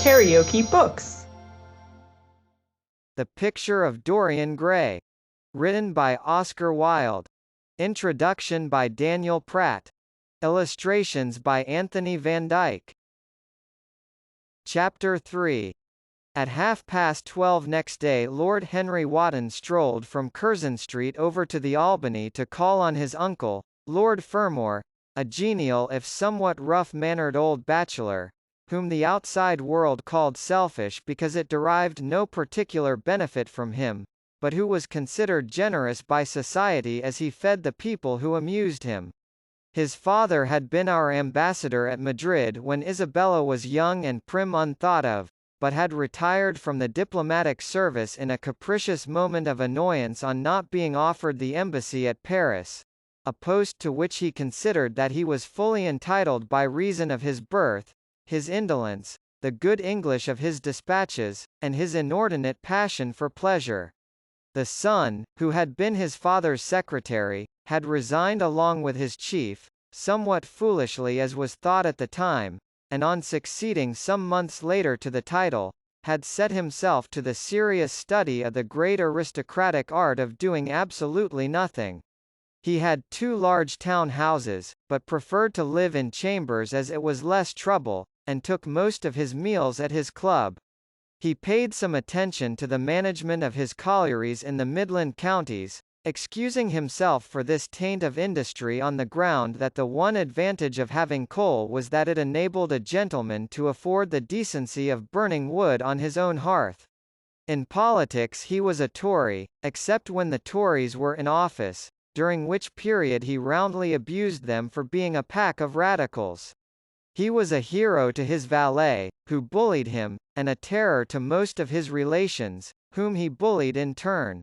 KaraokeBooks. The Picture of Dorian Gray. Written by Oscar Wilde. Introduction by Daniel Pratt. Illustrations by Anthony van Dyck. Chapter 3. At 12:30 next day Lord Henry Wotton strolled from Curzon Street over to the Albany to call on his uncle, Lord Fermor, a genial if somewhat rough-mannered old bachelor, whom the outside world called selfish because it derived no particular benefit from him, but who was considered generous by society as he fed the people who amused him. His father had been our ambassador at Madrid when Isabella was young and prim unthought of, but had retired from the diplomatic service in a capricious moment of annoyance on not being offered the embassy at Paris, a post to which he considered that he was fully entitled by reason of his birth, his indolence, the good English of his dispatches, and his inordinate passion for pleasure. The son, who had been his father's secretary, had resigned along with his chief, somewhat foolishly as was thought at the time, and on succeeding some months later to the title, had set himself to the serious study of the great aristocratic art of doing absolutely nothing. He had 2 large town houses, but preferred to live in chambers as it was less trouble, and took most of his meals at his club. He paid some attention to the management of his collieries in the Midland counties, excusing himself for this taint of industry on the ground that the one advantage of having coal was that it enabled a gentleman to afford the decency of burning wood on his own hearth. In politics he was a Tory, except when the Tories were in office, during which period he roundly abused them for being a pack of radicals. He was a hero to his valet, who bullied him, and a terror to most of his relations, whom he bullied in turn.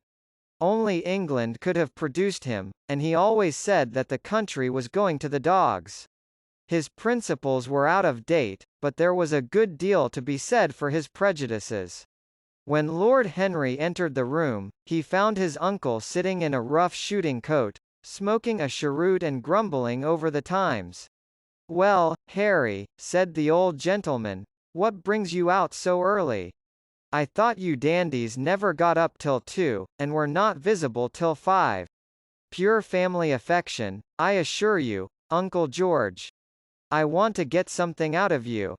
Only England could have produced him, and he always said that the country was going to the dogs. His principles were out of date, but there was a good deal to be said for his prejudices. When Lord Henry entered the room, he found his uncle sitting in a rough shooting coat, smoking a cheroot and grumbling over the Times. "Well, Harry," said the old gentleman, "what brings you out so early? I thought you dandies never got up till 2, and were not visible till 5. Pure family affection, I assure you, Uncle George. I want to get something out of you."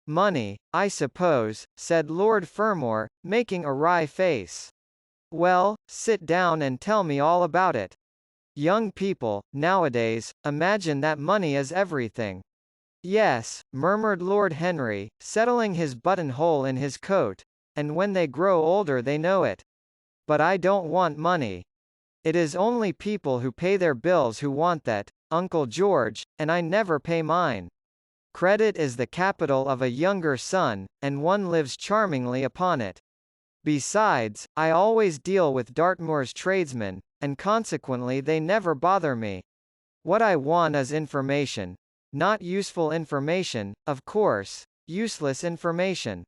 "Money, I suppose," said Lord Fermor, making a wry face. "Well, sit down and tell me all about it. Young people, nowadays, imagine that money is everything." "Yes," murmured Lord Henry, settling his buttonhole in his coat, "and when they grow older they know it. But I don't want money. It is only people who pay their bills who want that, Uncle George, and I never pay mine. Credit is the capital of a younger son, and one lives charmingly upon it. Besides, I always deal with Dartmoor's tradesmen, and consequently they never bother me. What I want is information. Not useful information, of course, useless information.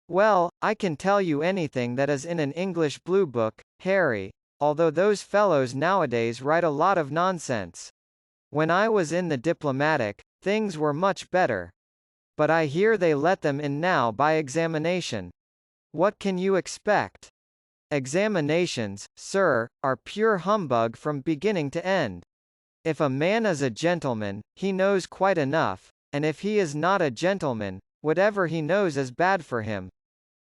Well, I can tell you anything that is in an English Blue Book, Harry, although those fellows nowadays write a lot of nonsense. When I was in the diplomatic, things were much better. But I hear they let them in now by examination. What can you expect? Examinations, sir, are pure humbug from beginning to end. If a man is a gentleman, he knows quite enough, and if he is not a gentleman, whatever he knows is bad for him.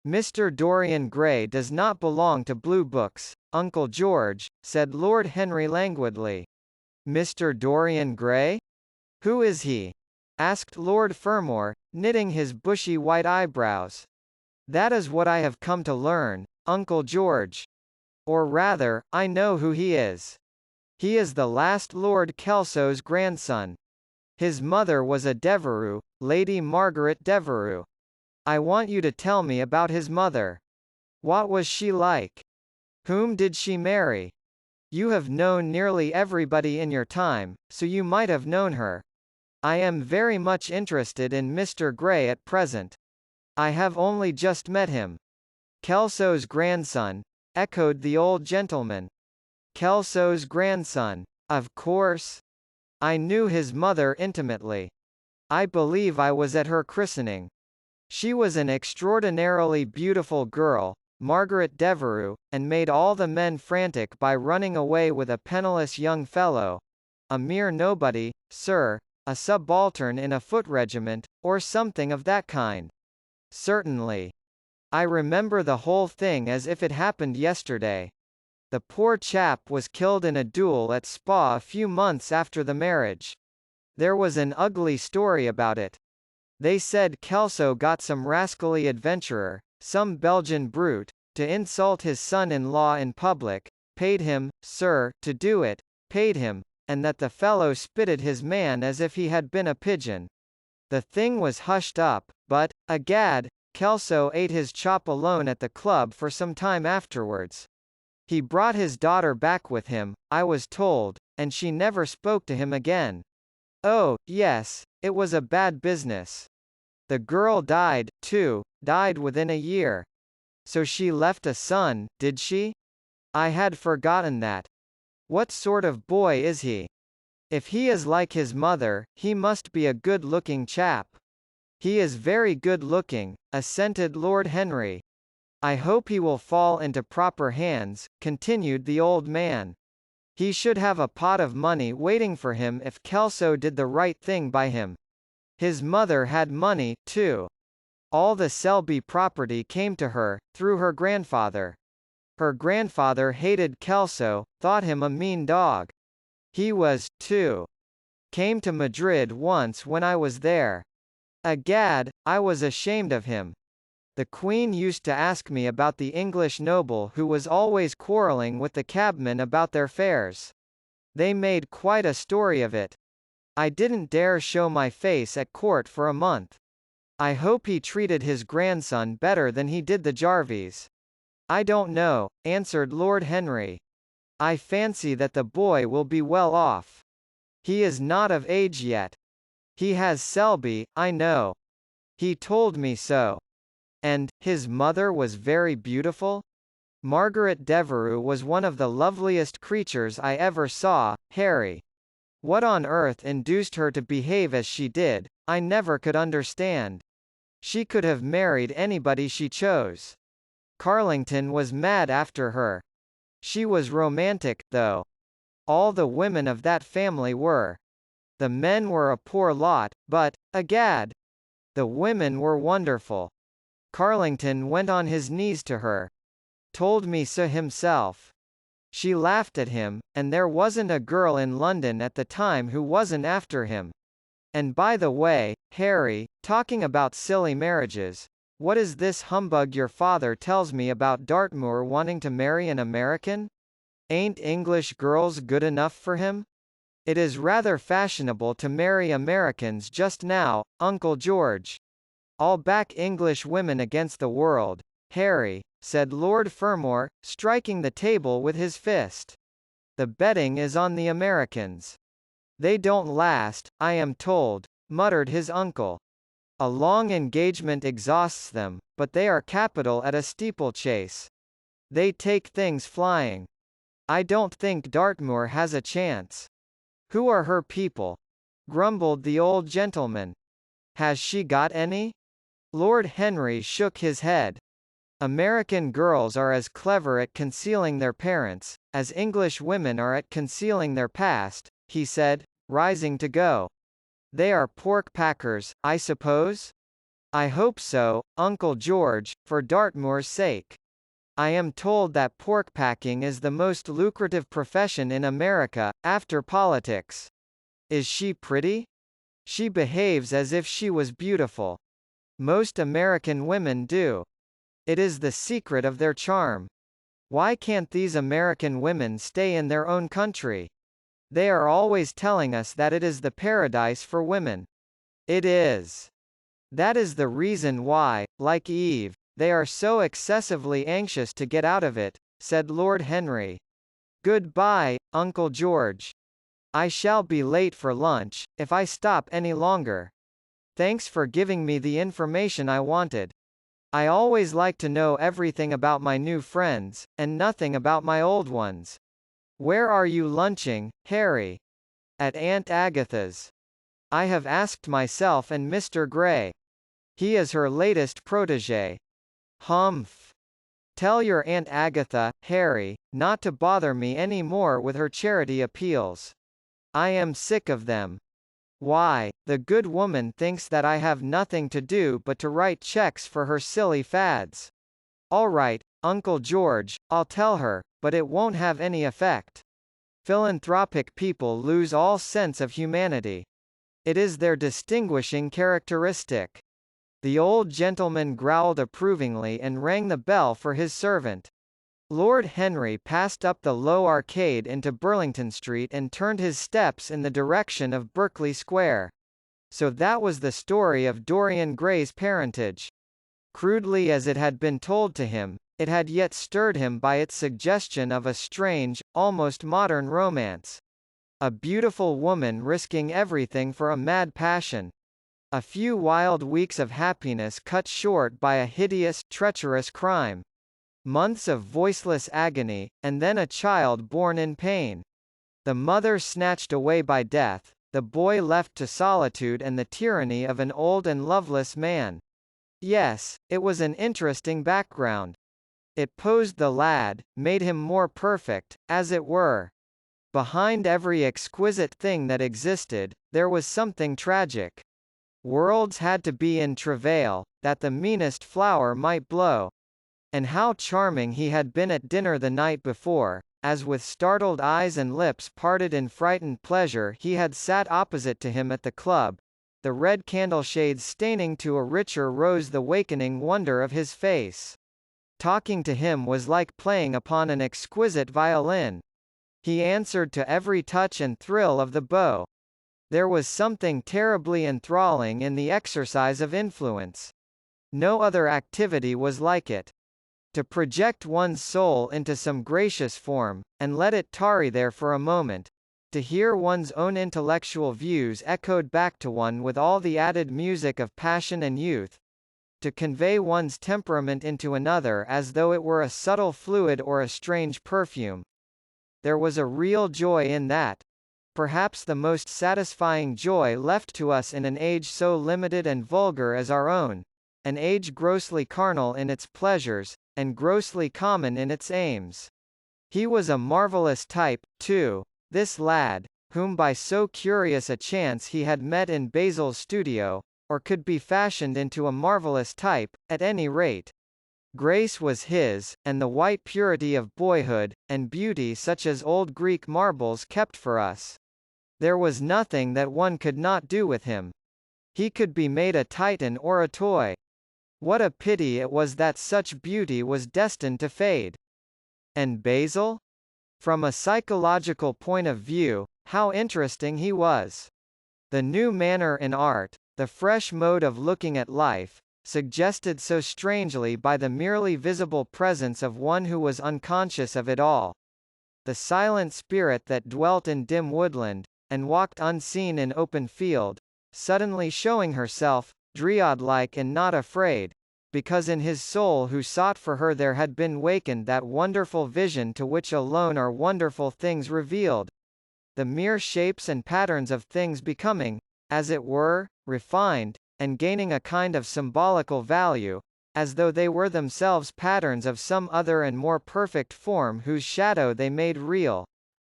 Mr. Dorian Gray does not belong to Blue Books, Uncle George," said Lord Henry languidly. "Mr. Dorian Gray? Who is he?" asked Lord Fermor, knitting his bushy white eyebrows. "That is what I have come to learn, Uncle George. Or rather, I know who he is. He is the last Lord Kelso's grandson. His mother was a Devereux, Lady Margaret Devereux. I want you to tell me about his mother. What was she like? Whom did she marry? You have known nearly everybody in your time, so you might have known her. I am very much interested in Mr. Gray at present. I have only just met him." "Kelso's grandson," echoed the old gentleman. "Kelso's grandson. Of course. I knew his mother intimately. I believe I was at her christening. She was an extraordinarily beautiful girl, Margaret Devereux, and made all the men frantic by running away with a penniless young fellow, a mere nobody, sir, a subaltern in a foot regiment, or something of that kind. Certainly. I remember the whole thing as if it happened yesterday. The poor chap was killed in a duel at Spa a few months after the marriage. There was an ugly story about it. They said Kelso got some rascally adventurer, some Belgian brute, to insult his son-in-law in public, paid him, sir, to do it, paid him, and that the fellow spitted his man as if he had been a pigeon. The thing was hushed up, but, agad, Kelso ate his chop alone at the club for some time afterwards. He brought his daughter back with him, I was told, and she never spoke to him again. Oh, yes, it was a bad business. The girl died, too, died within a year. So she left a son, did she? I had forgotten that. What sort of boy is he? If he is like his mother, he must be a good-looking chap. He is very good-looking, assented Lord Henry. I hope he will fall into proper hands, continued the old man. He should have a pot of money waiting for him if Kelso did the right thing by him. His mother had money, too. All the Selby property came to her, through her grandfather. Her grandfather hated Kelso, thought him a mean dog. He was, too. Came to Madrid once when I was there. Agad, I was ashamed of him. The Queen used to ask me about the English noble who was always quarrelling with the cabmen about their fares. They made quite a story of it. I didn't dare show my face at court for a month. I hope he treated his grandson better than he did the Jarvies. I don't know, answered Lord Henry. I fancy that the boy will be well off. He is not of age yet. He has Selby, I know. He told me so. And, his mother was very beautiful? Margaret Devereux was one of the loveliest creatures I ever saw, Harry. What on earth induced her to behave as she did, I never could understand. She could have married anybody she chose. Carlington was mad after her. She was romantic, though. All the women of that family were. The men were a poor lot, but, agad, the women were wonderful. Carlington went on his knees to her. Told me so himself. She laughed at him, and there wasn't a girl in London at the time who wasn't after him. And by the way, Harry, talking about silly marriages, what is this humbug your father tells me about Dartmoor wanting to marry an American? Ain't English girls good enough for him? It is rather fashionable to marry Americans just now, Uncle George. I'll back English women against the world, Harry, said Lord Fermor, striking the table with his fist. The betting is on the Americans. They don't last, I am told, muttered his uncle. A long engagement exhausts them, but they are capital at a steeplechase. They take things flying. I don't think Dartmoor has a chance. Who are her people? Grumbled the old gentleman. Has she got any? Lord Henry shook his head. American girls are as clever at concealing their parents, as English women are at concealing their past, he said, rising to go. They are pork packers, I suppose? I hope so, Uncle George, for Dartmoor's sake. I am told that pork packing is the most lucrative profession in America, after politics. Is she pretty? She behaves as if she was beautiful. Most American women do. It is the secret of their charm. Why can't these American women stay in their own country? They are always telling us that it is the paradise for women. It is. That is the reason why, like Eve, they are so excessively anxious to get out of it, said Lord Henry. Goodbye, Uncle George. I shall be late for lunch, if I stop any longer. Thanks for giving me the information I wanted. I always like to know everything about my new friends, and nothing about my old ones. Where are you lunching, Harry? At Aunt Agatha's. I have asked myself and Mr. Gray. He is her latest protégé. Humph. Tell your Aunt Agatha, Harry, not to bother me any more with her charity appeals. I am sick of them. Why, the good woman thinks that I have nothing to do but to write checks for her silly fads. All right, Uncle George, I'll tell her, but it won't have any effect. Philanthropic people lose all sense of humanity. It is their distinguishing characteristic. The old gentleman growled approvingly and rang the bell for his servant. Lord Henry passed up the low arcade into Burlington Street and turned his steps in the direction of Berkeley Square. So that was the story of Dorian Gray's parentage. Crudely as it had been told to him, it had yet stirred him by its suggestion of a strange, almost modern romance. A beautiful woman risking everything for a mad passion. A few wild weeks of happiness cut short by a hideous, treacherous crime. Months of voiceless agony, and then a child born in pain. The mother snatched away by death, the boy left to solitude and the tyranny of an old and loveless man. Yes, it was an interesting background. It posed the lad, made him more perfect, as it were. Behind every exquisite thing that existed, there was something tragic. Worlds had to be in travail, that the meanest flower might blow. And how charming he had been at dinner the night before, as with startled eyes and lips parted in frightened pleasure he had sat opposite to him at the club, the red candle-shades staining to a richer rose the wakening wonder of his face. Talking to him was like playing upon an exquisite violin. He answered to every touch and thrill of the bow. There was something terribly enthralling in the exercise of influence. No other activity was like it. To project one's soul into some gracious form, and let it tarry there for a moment, to hear one's own intellectual views echoed back to one with all the added music of passion and youth, to convey one's temperament into another as though it were a subtle fluid or a strange perfume. There was a real joy in that. Perhaps the most satisfying joy left to us in an age so limited and vulgar as our own, an age grossly carnal in its pleasures, and grossly common in its aims. He was a marvellous type, too, this lad, whom by so curious a chance he had met in Basil's studio, or could be fashioned into a marvellous type, at any rate. Grace was his, and the white purity of boyhood, and beauty such as old Greek marbles kept for us. There was nothing that one could not do with him. He could be made a Titan or a toy. What a pity it was that such beauty was destined to fade. And Basil? From a psychological point of view, how interesting he was. The new manner in art, the fresh mode of looking at life, suggested so strangely by the merely visible presence of one who was unconscious of it all. The silent spirit that dwelt in dim woodland, and walked unseen in open field, suddenly showing herself, Dryad-like and not afraid, because in his soul who sought for her there had been wakened that wonderful vision to which alone are wonderful things revealed. The mere shapes and patterns of things becoming, as it were, refined, and gaining a kind of symbolical value, as though they were themselves patterns of some other and more perfect form whose shadow they made real.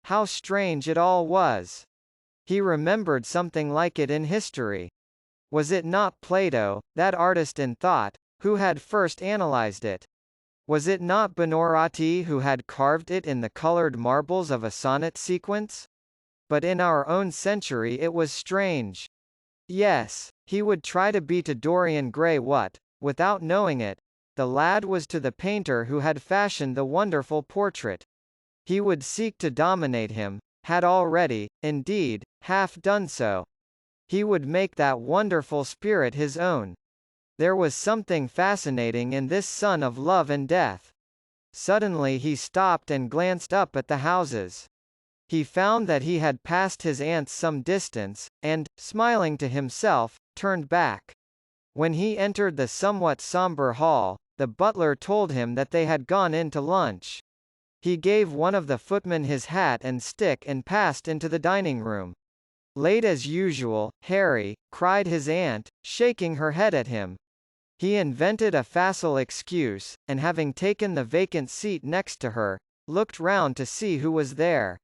How strange it all was! He remembered something like it in history. Was it not Plato, that artist in thought, who had first analyzed it? Was it not Buonarroti who had carved it in the colored marbles of a sonnet sequence? But in our own century it was strange. Yes, he would try to be to Dorian Gray what, without knowing it, the lad was to the painter who had fashioned the wonderful portrait. He would seek to dominate him, had already, indeed, half done so. He would make that wonderful spirit his own. There was something fascinating in this son of love and death. Suddenly he stopped and glanced up at the houses. He found that he had passed his aunts some distance, and, smiling to himself, turned back. When he entered the somewhat sombre hall, the butler told him that they had gone in to lunch. He gave one of the footmen his hat and stick and passed into the dining room. Late as usual, Harry, cried his aunt, shaking her head at him. He invented a facile excuse, and having taken the vacant seat next to her, looked round to see who was there.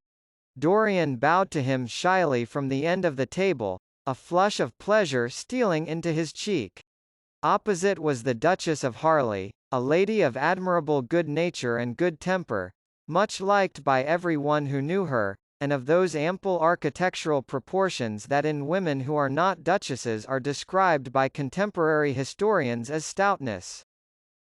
Dorian bowed to him shyly from the end of the table, a flush of pleasure stealing into his cheek. Opposite was the Duchess of Harley, a lady of admirable good nature and good temper, much liked by every one who knew her, and of those ample architectural proportions that in women who are not duchesses are described by contemporary historians as stoutness.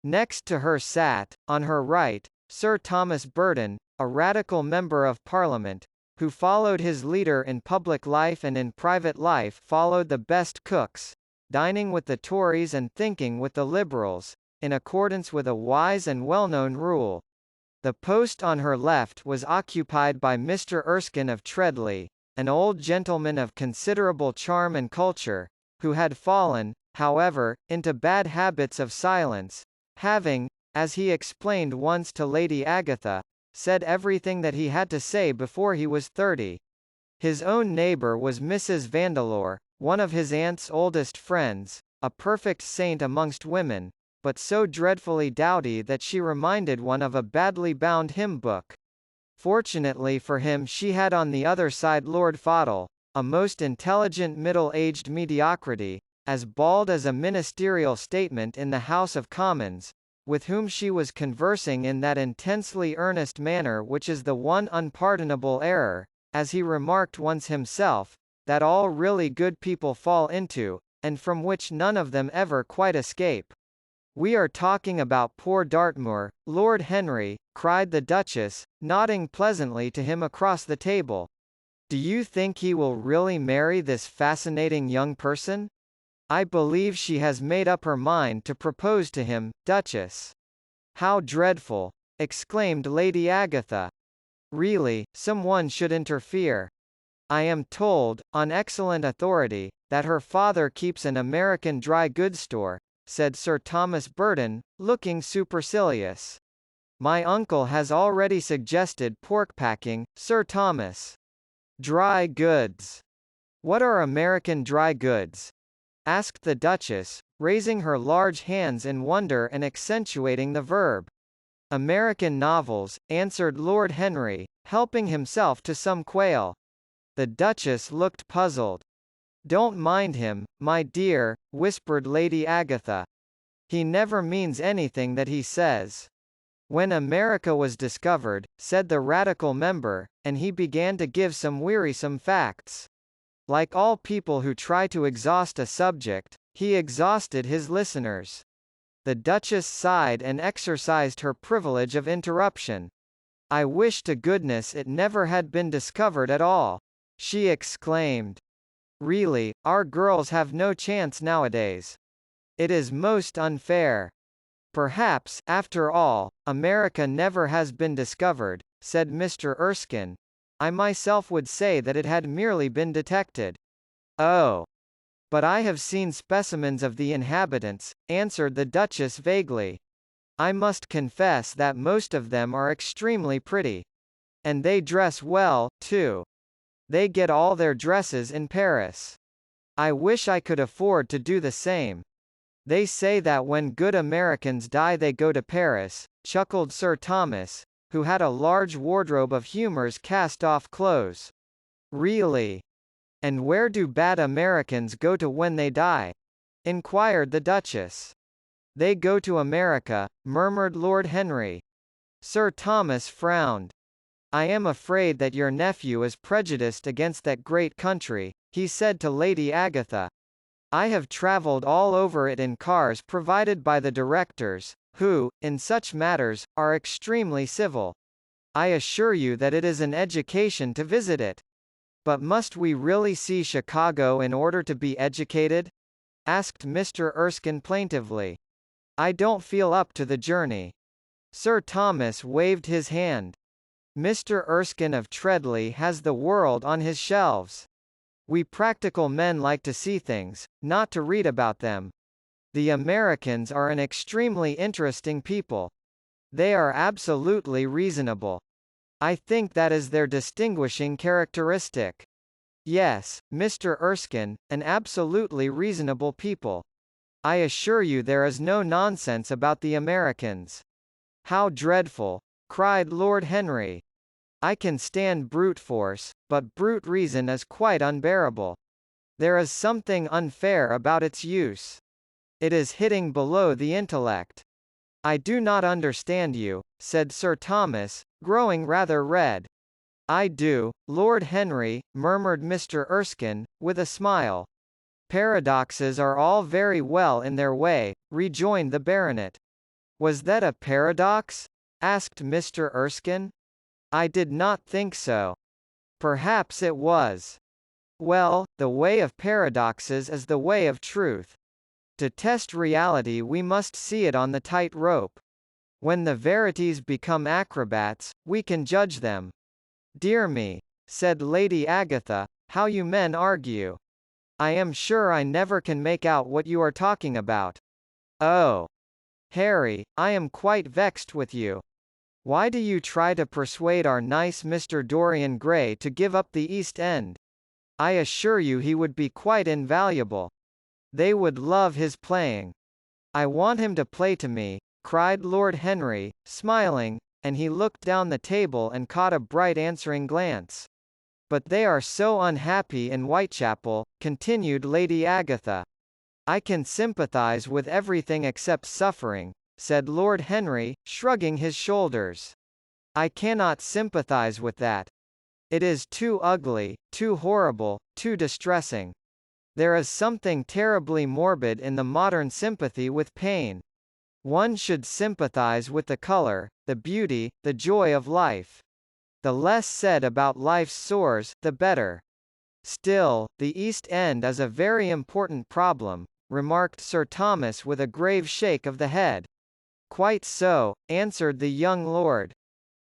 Next to her sat, on her right, Sir Thomas Burton, a Radical Member of Parliament, who followed his leader in public life and in private life followed the best cooks, dining with the Tories and thinking with the Liberals, in accordance with a wise and well-known rule. The post on her left was occupied by Mr. Erskine of Treadley, an old gentleman of considerable charm and culture, who had fallen, however, into bad habits of silence, having, as he explained once to Lady Agatha, said everything that he had to say before he was 30. His own neighbour was Mrs. Vandeleur, one of his aunt's oldest friends, a perfect saint amongst women, but so dreadfully dowdy that she reminded one of a badly bound hymn book. Fortunately for him she had on the other side Lord Fottle, a most intelligent middle-aged mediocrity, as bald as a ministerial statement in the House of Commons, with whom she was conversing in that intensely earnest manner which is the one unpardonable error, as he remarked once himself, that all really good people fall into, and from which none of them ever quite escape. "We are talking about poor Dartmoor, Lord Henry," cried the Duchess, nodding pleasantly to him across the table. "Do you think he will really marry this fascinating young person? I believe she has made up her mind to propose to him, Duchess." "How dreadful!" exclaimed Lady Agatha. "Really, some one should interfere. I am told, on excellent authority, that her father keeps an American dry goods store," said Sir Thomas Burton, looking supercilious. "My uncle has already suggested pork packing, Sir Thomas." "Dry goods. What are American dry goods?" asked the Duchess, raising her large hands in wonder and accentuating the verb. "American novels," answered Lord Henry, helping himself to some quail. The Duchess looked puzzled. "Don't mind him, my dear," whispered Lady Agatha. "He never means anything that he says. When America was discovered," said the Radical member, and he began to give some wearisome facts. Like all people who try to exhaust a subject, he exhausted his listeners. The Duchess sighed and exercised her privilege of interruption. "I wish to goodness it never had been discovered at all," she exclaimed. "Really, our girls have no chance nowadays. It is most unfair." "Perhaps, after all, America never has been discovered," said Mr. Erskine. "I myself would say that it had merely been detected." "Oh. But I have seen specimens of the inhabitants," answered the Duchess vaguely. "I must confess that most of them are extremely pretty. And they dress well, too. They get all their dresses in Paris. I wish I could afford to do the same. They say that when good Americans die they go to Paris," chuckled Sir Thomas, who had a large wardrobe of Humour's cast-off clothes. "Really? And where do bad Americans go to when they die?" inquired the Duchess. "They go to America," murmured Lord Henry. Sir Thomas frowned. "I am afraid that your nephew is prejudiced against that great country," he said to Lady Agatha. "I have travelled all over it in cars provided by the directors, who, in such matters, are extremely civil. I assure you that it is an education to visit it." "But must we really see Chicago in order to be educated?" asked Mr. Erskine plaintively. "I don't feel up to the journey." Sir Thomas waved his hand. "Mr. Erskine of Treadley has the world on his shelves. We practical men like to see things, not to read about them. The Americans are an extremely interesting people. They are absolutely reasonable. I think that is their distinguishing characteristic." "Yes, Mr. Erskine, an absolutely reasonable people. I assure you there is no nonsense about the Americans. How dreadful! Cried Lord Henry. I can stand brute force, but brute reason is quite unbearable. There is something unfair about its use. It is hitting below the intellect. I do not understand you, said Sir Thomas, growing rather red. I do, Lord Henry, murmured Mr. Erskine, with a smile. Paradoxes are all very well in their way, rejoined the baronet. Was that a paradox? Asked Mr. Erskine. I did not think so. Perhaps it was. Well, the way of paradoxes is the way of truth. To test reality we must see it on the tight rope. When the verities become acrobats, we can judge them. Dear me, said Lady Agatha, how you men argue. I am sure I never can make out what you are talking about. Oh, Harry, I am quite vexed with you. Why do you try to persuade our nice Mr. Dorian Gray to give up the East End? I assure you he would be quite invaluable. They would love his playing. I want him to play to me, cried Lord Henry, smiling, and he looked down the table and caught a bright answering glance. But they are so unhappy in Whitechapel, continued Lady Agatha. I can sympathize with everything except suffering, said Lord Henry, shrugging his shoulders. I cannot sympathize with that. It is too ugly, too horrible, too distressing. There is something terribly morbid in the modern sympathy with pain. One should sympathize with the color, the beauty, the joy of life. The less said about life's sores, the better. Still, the East End is a very important problem, remarked Sir Thomas with a grave shake of the head. Quite so, answered the young lord.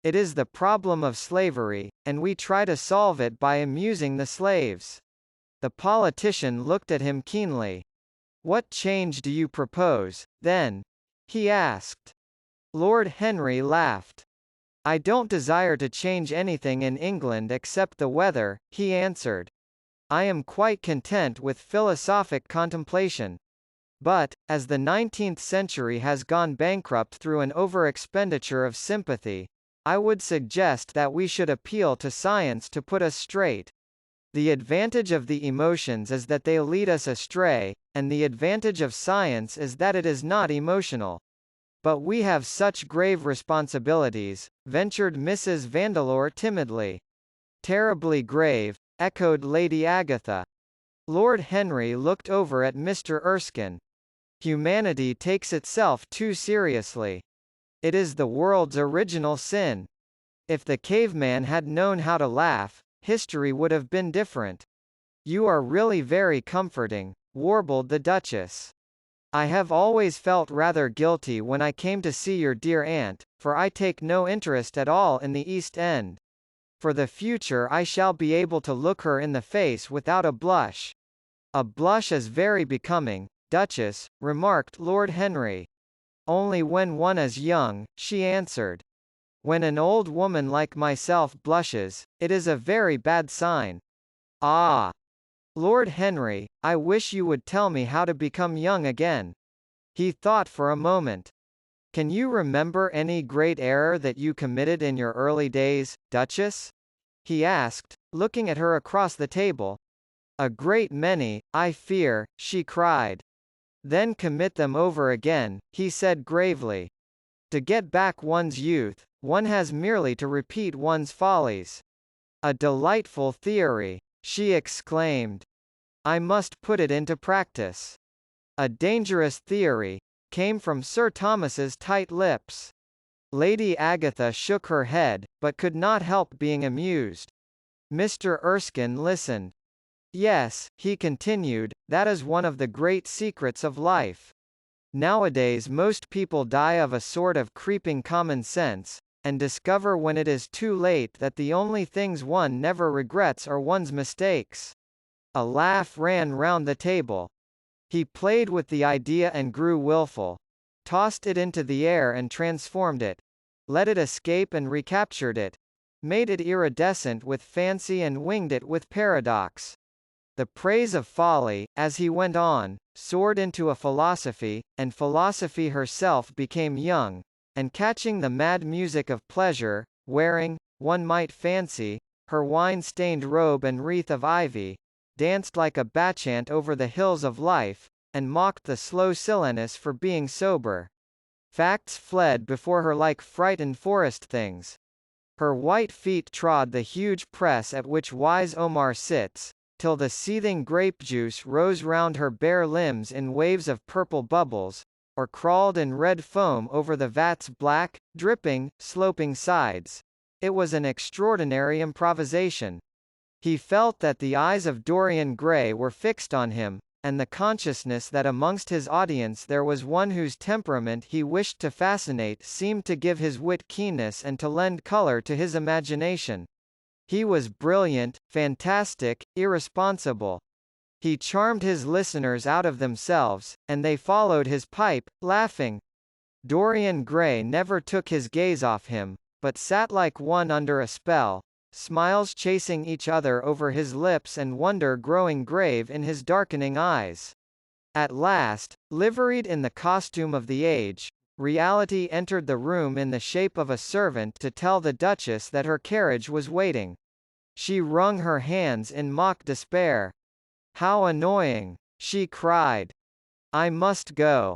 It is the problem of slavery, and we try to solve it by amusing the slaves. The politician looked at him keenly. What change do you propose, then? He asked. Lord Henry laughed. I don't desire to change anything in England except the weather, he answered. I am quite content with philosophic contemplation. But, as the 19th century has gone bankrupt through an over-expenditure of sympathy, I would suggest that we should appeal to science to put us straight. The advantage of the emotions is that they lead us astray, and the advantage of science is that it is not emotional. But we have such grave responsibilities, ventured Mrs. Vandeleur timidly. Terribly grave, echoed Lady Agatha. Lord Henry looked over at Mr. Erskine. Humanity takes itself too seriously. It is the world's original sin. If the caveman had known how to laugh, history would have been different. You are really very comforting, warbled the Duchess. I have always felt rather guilty when I came to see your dear aunt, for I take no interest at all in the East End. For the future I shall be able to look her in the face without a blush. A blush is very becoming, Duchess, remarked Lord Henry. Only when one is young, she answered. When an old woman like myself blushes, it is a very bad sign. Ah! Lord Henry, I wish you would tell me how to become young again. He thought for a moment. Can you remember any great error that you committed in your early days, Duchess? He asked, looking at her across the table. A great many, I fear, she cried. Then commit them over again, he said gravely. To get back one's youth, one has merely to repeat one's follies. A delightful theory, she exclaimed. I must put it into practice. A dangerous theory, came from Sir Thomas's tight lips. Lady Agatha shook her head, but could not help being amused. Mr. Erskine listened. Yes, he continued, that is one of the great secrets of life. Nowadays most people die of a sort of creeping common sense, and discover when it is too late that the only things one never regrets are one's mistakes. A laugh ran round the table. He played with the idea and grew wilful. Tossed it into the air and transformed it. Let it escape and recaptured it. Made it iridescent with fancy and winged it with paradox. The praise of folly, as he went on, soared into a philosophy, and philosophy herself became young, and catching the mad music of pleasure, wearing, one might fancy, her wine-stained robe and wreath of ivy, danced like a bacchant over the hills of life, and mocked the slow Silenus for being sober. Facts fled before her like frightened forest things. Her white feet trod the huge press at which wise Omar sits, till the seething grape juice rose round her bare limbs in waves of purple bubbles, or crawled in red foam over the vat's black, dripping, sloping sides. It was an extraordinary improvisation. He felt that the eyes of Dorian Gray were fixed on him, and the consciousness that amongst his audience there was one whose temperament he wished to fascinate seemed to give his wit keenness and to lend color to his imagination. He was brilliant, fantastic, irresponsible. He charmed his listeners out of themselves, and they followed his pipe, laughing. Dorian Gray never took his gaze off him, but sat like one under a spell, smiles chasing each other over his lips and wonder growing grave in his darkening eyes. At last, liveried in the costume of the age, reality entered the room in the shape of a servant to tell the Duchess that her carriage was waiting. She wrung her hands in mock despair. "How annoying!" she cried. "I must go.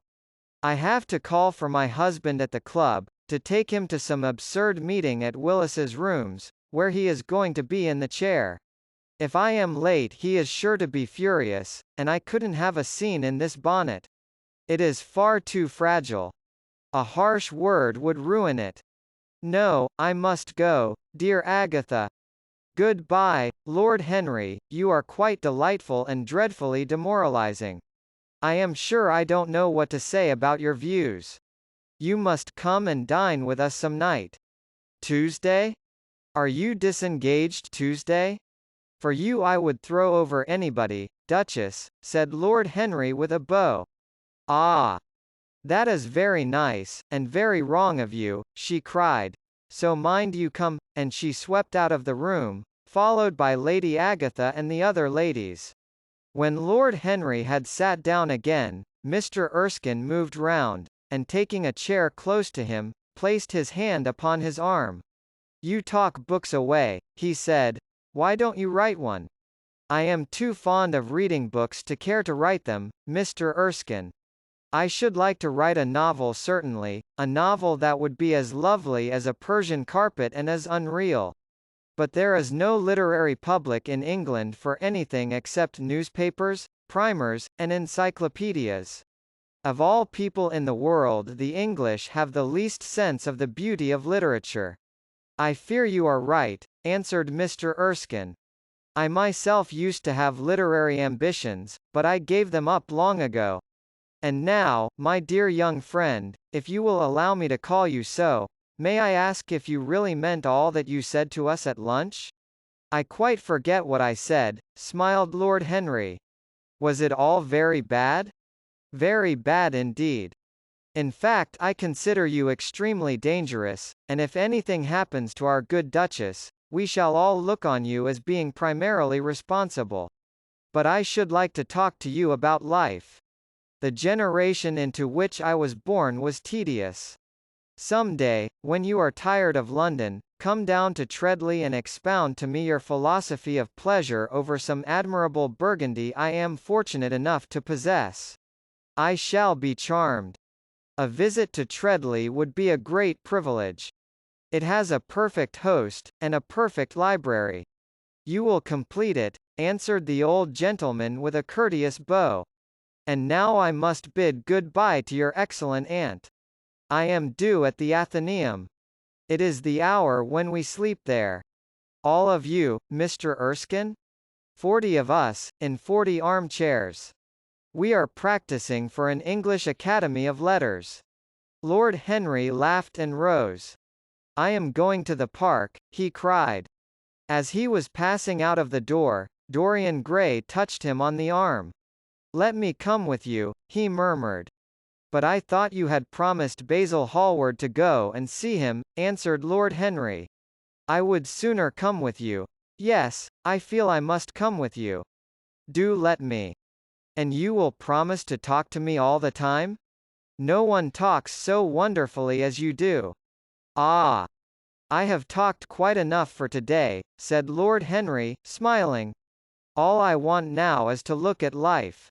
I have to call for my husband at the club, to take him to some absurd meeting at Willis's rooms, where he is going to be in the chair. If I am late he is sure to be furious, and I couldn't have a scene in this bonnet. It is far too fragile. A harsh word would ruin it. No, I must go, dear Agatha. Good-bye, Lord Henry, you are quite delightful and dreadfully demoralizing. I am sure I don't know what to say about your views. You must come and dine with us some night. Tuesday? Are you disengaged Tuesday? For you I would throw over anybody, Duchess," said Lord Henry with a bow. "Ah! That is very nice, and very wrong of you," she cried. "So mind you come," and she swept out of the room, followed by Lady Agatha and the other ladies. When Lord Henry had sat down again, Mr. Erskine moved round, and taking a chair close to him, placed his hand upon his arm. "You talk books away," he said. "Why don't you write one?" "I am too fond of reading books to care to write them, Mr. Erskine. I should like to write a novel certainly, a novel that would be as lovely as a Persian carpet and as unreal. But there is no literary public in England for anything except newspapers, primers, and encyclopedias. Of all people in the world the English have the least sense of the beauty of literature." "I fear you are right," answered Mr. Erskine. "I myself used to have literary ambitions, but I gave them up long ago. And now, my dear young friend, if you will allow me to call you so, may I ask if you really meant all that you said to us at lunch?" "I quite forget what I said," smiled Lord Henry. "Was it all very bad?" "Very bad indeed. In fact I consider you extremely dangerous, and if anything happens to our good Duchess, we shall all look on you as being primarily responsible. But I should like to talk to you about life. The generation into which I was born was tedious. Some day, when you are tired of London, come down to Treadley and expound to me your philosophy of pleasure over some admirable Burgundy I am fortunate enough to possess. I shall be charmed. A visit to Treadley would be a great privilege. It has a perfect host, and a perfect library." "You will complete it," answered the old gentleman with a courteous bow. "And now I must bid good-bye to your excellent aunt. I am due at the Athenaeum. It is the hour when we sleep there. All of you, Mr. Erskine? 40 of us, in 40 armchairs. We are practicing for an English Academy of Letters." Lord Henry laughed and rose. "I am going to the park," he cried. As he was passing out of the door, Dorian Gray touched him on the arm. "Let me come with you," he murmured. "But I thought you had promised Basil Hallward to go and see him," answered Lord Henry. "I would sooner come with you. Yes, I feel I must come with you." Do let me. And you will promise to talk to me all the time? No one talks so wonderfully as you do. Ah. I have talked quite enough for today, said Lord Henry, smiling. All I want now is to look at life.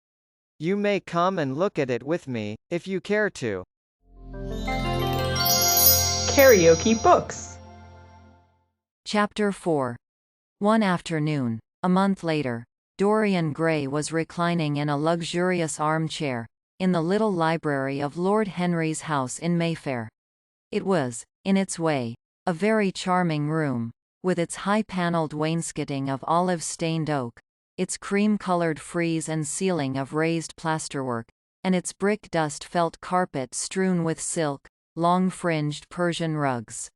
You may come and look at it with me, if you care to. KaraokeBooks. Chapter 4. One afternoon, a month later, Dorian Gray was reclining in a luxurious armchair, in the little library of Lord Henry's house in Mayfair. It was, in its way, a very charming room, with its high-panelled wainscoting of olive-stained oak, its cream-coloured frieze and ceiling of raised plasterwork, and its brick-dust felt carpet strewn with silk, long-fringed Persian rugs.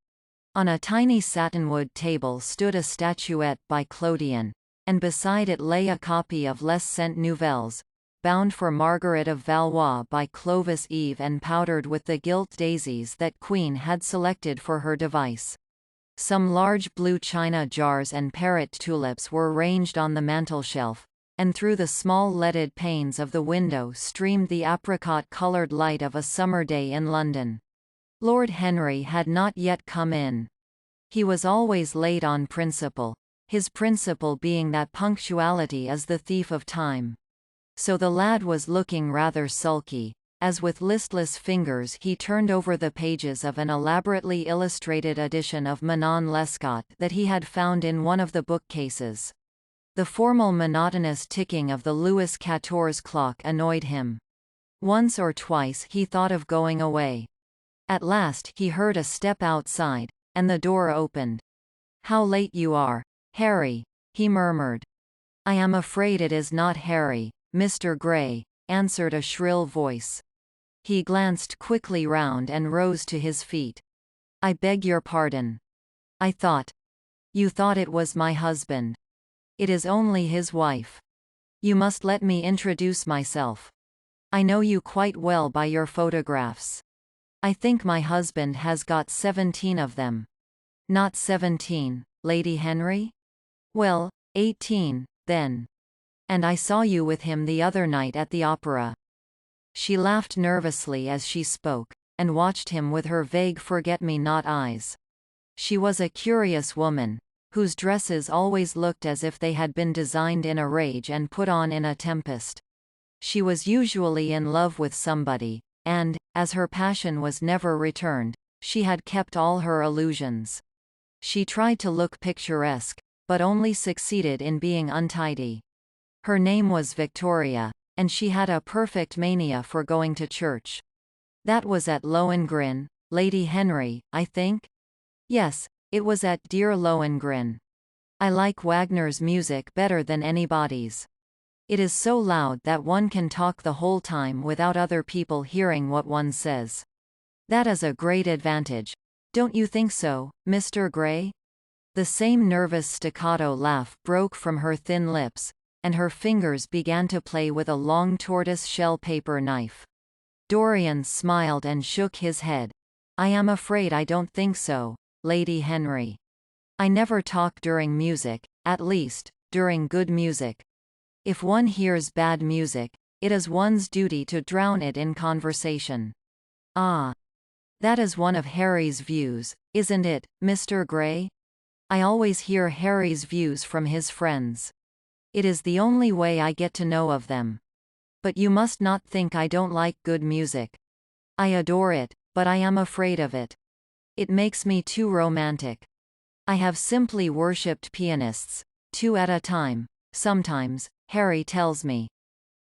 On a tiny satinwood table stood a statuette by Clodion, and beside it lay a copy of Les Cent Nouvelles, bound for Margaret of Valois by Clovis Eve and powdered with the gilt daisies that Queen had selected for her device. Some large blue china jars and parrot tulips were ranged on the mantelshelf, and through the small leaded panes of the window streamed the apricot-coloured light of a summer day in London. Lord Henry had not yet come in. He was always late on principle, his principle being that punctuality is the thief of time. So the lad was looking rather sulky, as with listless fingers he turned over the pages of an elaborately illustrated edition of Manon Lescaut that he had found in one of the bookcases. The formal monotonous ticking of the Louis XIV's clock annoyed him. Once or twice he thought of going away. At last he heard a step outside, and the door opened. "How late you are, Harry," he murmured. "I am afraid it is not Harry, Mr. Gray," answered a shrill voice. He glanced quickly round and rose to his feet. "I beg your pardon. I thought. You thought it was my husband. It is only his wife. You must let me introduce myself. I know you quite well by your photographs. I think my husband has got 17 of them." "Not 17, Lady Henry? Well, 18, then. And I saw you with him the other night at the opera." She laughed nervously as she spoke, and watched him with her vague forget-me-not eyes. She was a curious woman, whose dresses always looked as if they had been designed in a rage and put on in a tempest. She was usually in love with somebody, and, as her passion was never returned, she had kept all her illusions. She tried to look picturesque, but only succeeded in being untidy. Her name was Victoria, and she had a perfect mania for going to church. "That was at Lohengrin, Lady Henry, I think?" "Yes, it was at dear Lohengrin. I like Wagner's music better than anybody's. It is so loud that one can talk the whole time without other people hearing what one says. That is a great advantage. Don't you think so, Mr. Gray?" The same nervous staccato laugh broke from her thin lips, and her fingers began to play with a long tortoise-shell paper knife. Dorian smiled and shook his head. "I am afraid I don't think so, Lady Henry. I never talk during music, at least, during good music. If one hears bad music, it is one's duty to drown it in conversation." "Ah. That is one of Harry's views, isn't it, Mr. Gray? I always hear Harry's views from his friends. It is the only way I get to know of them. But you must not think I don't like good music. I adore it, but I am afraid of it. It makes me too romantic. I have simply worshipped pianists, 2 at a time, sometimes, Harry tells me.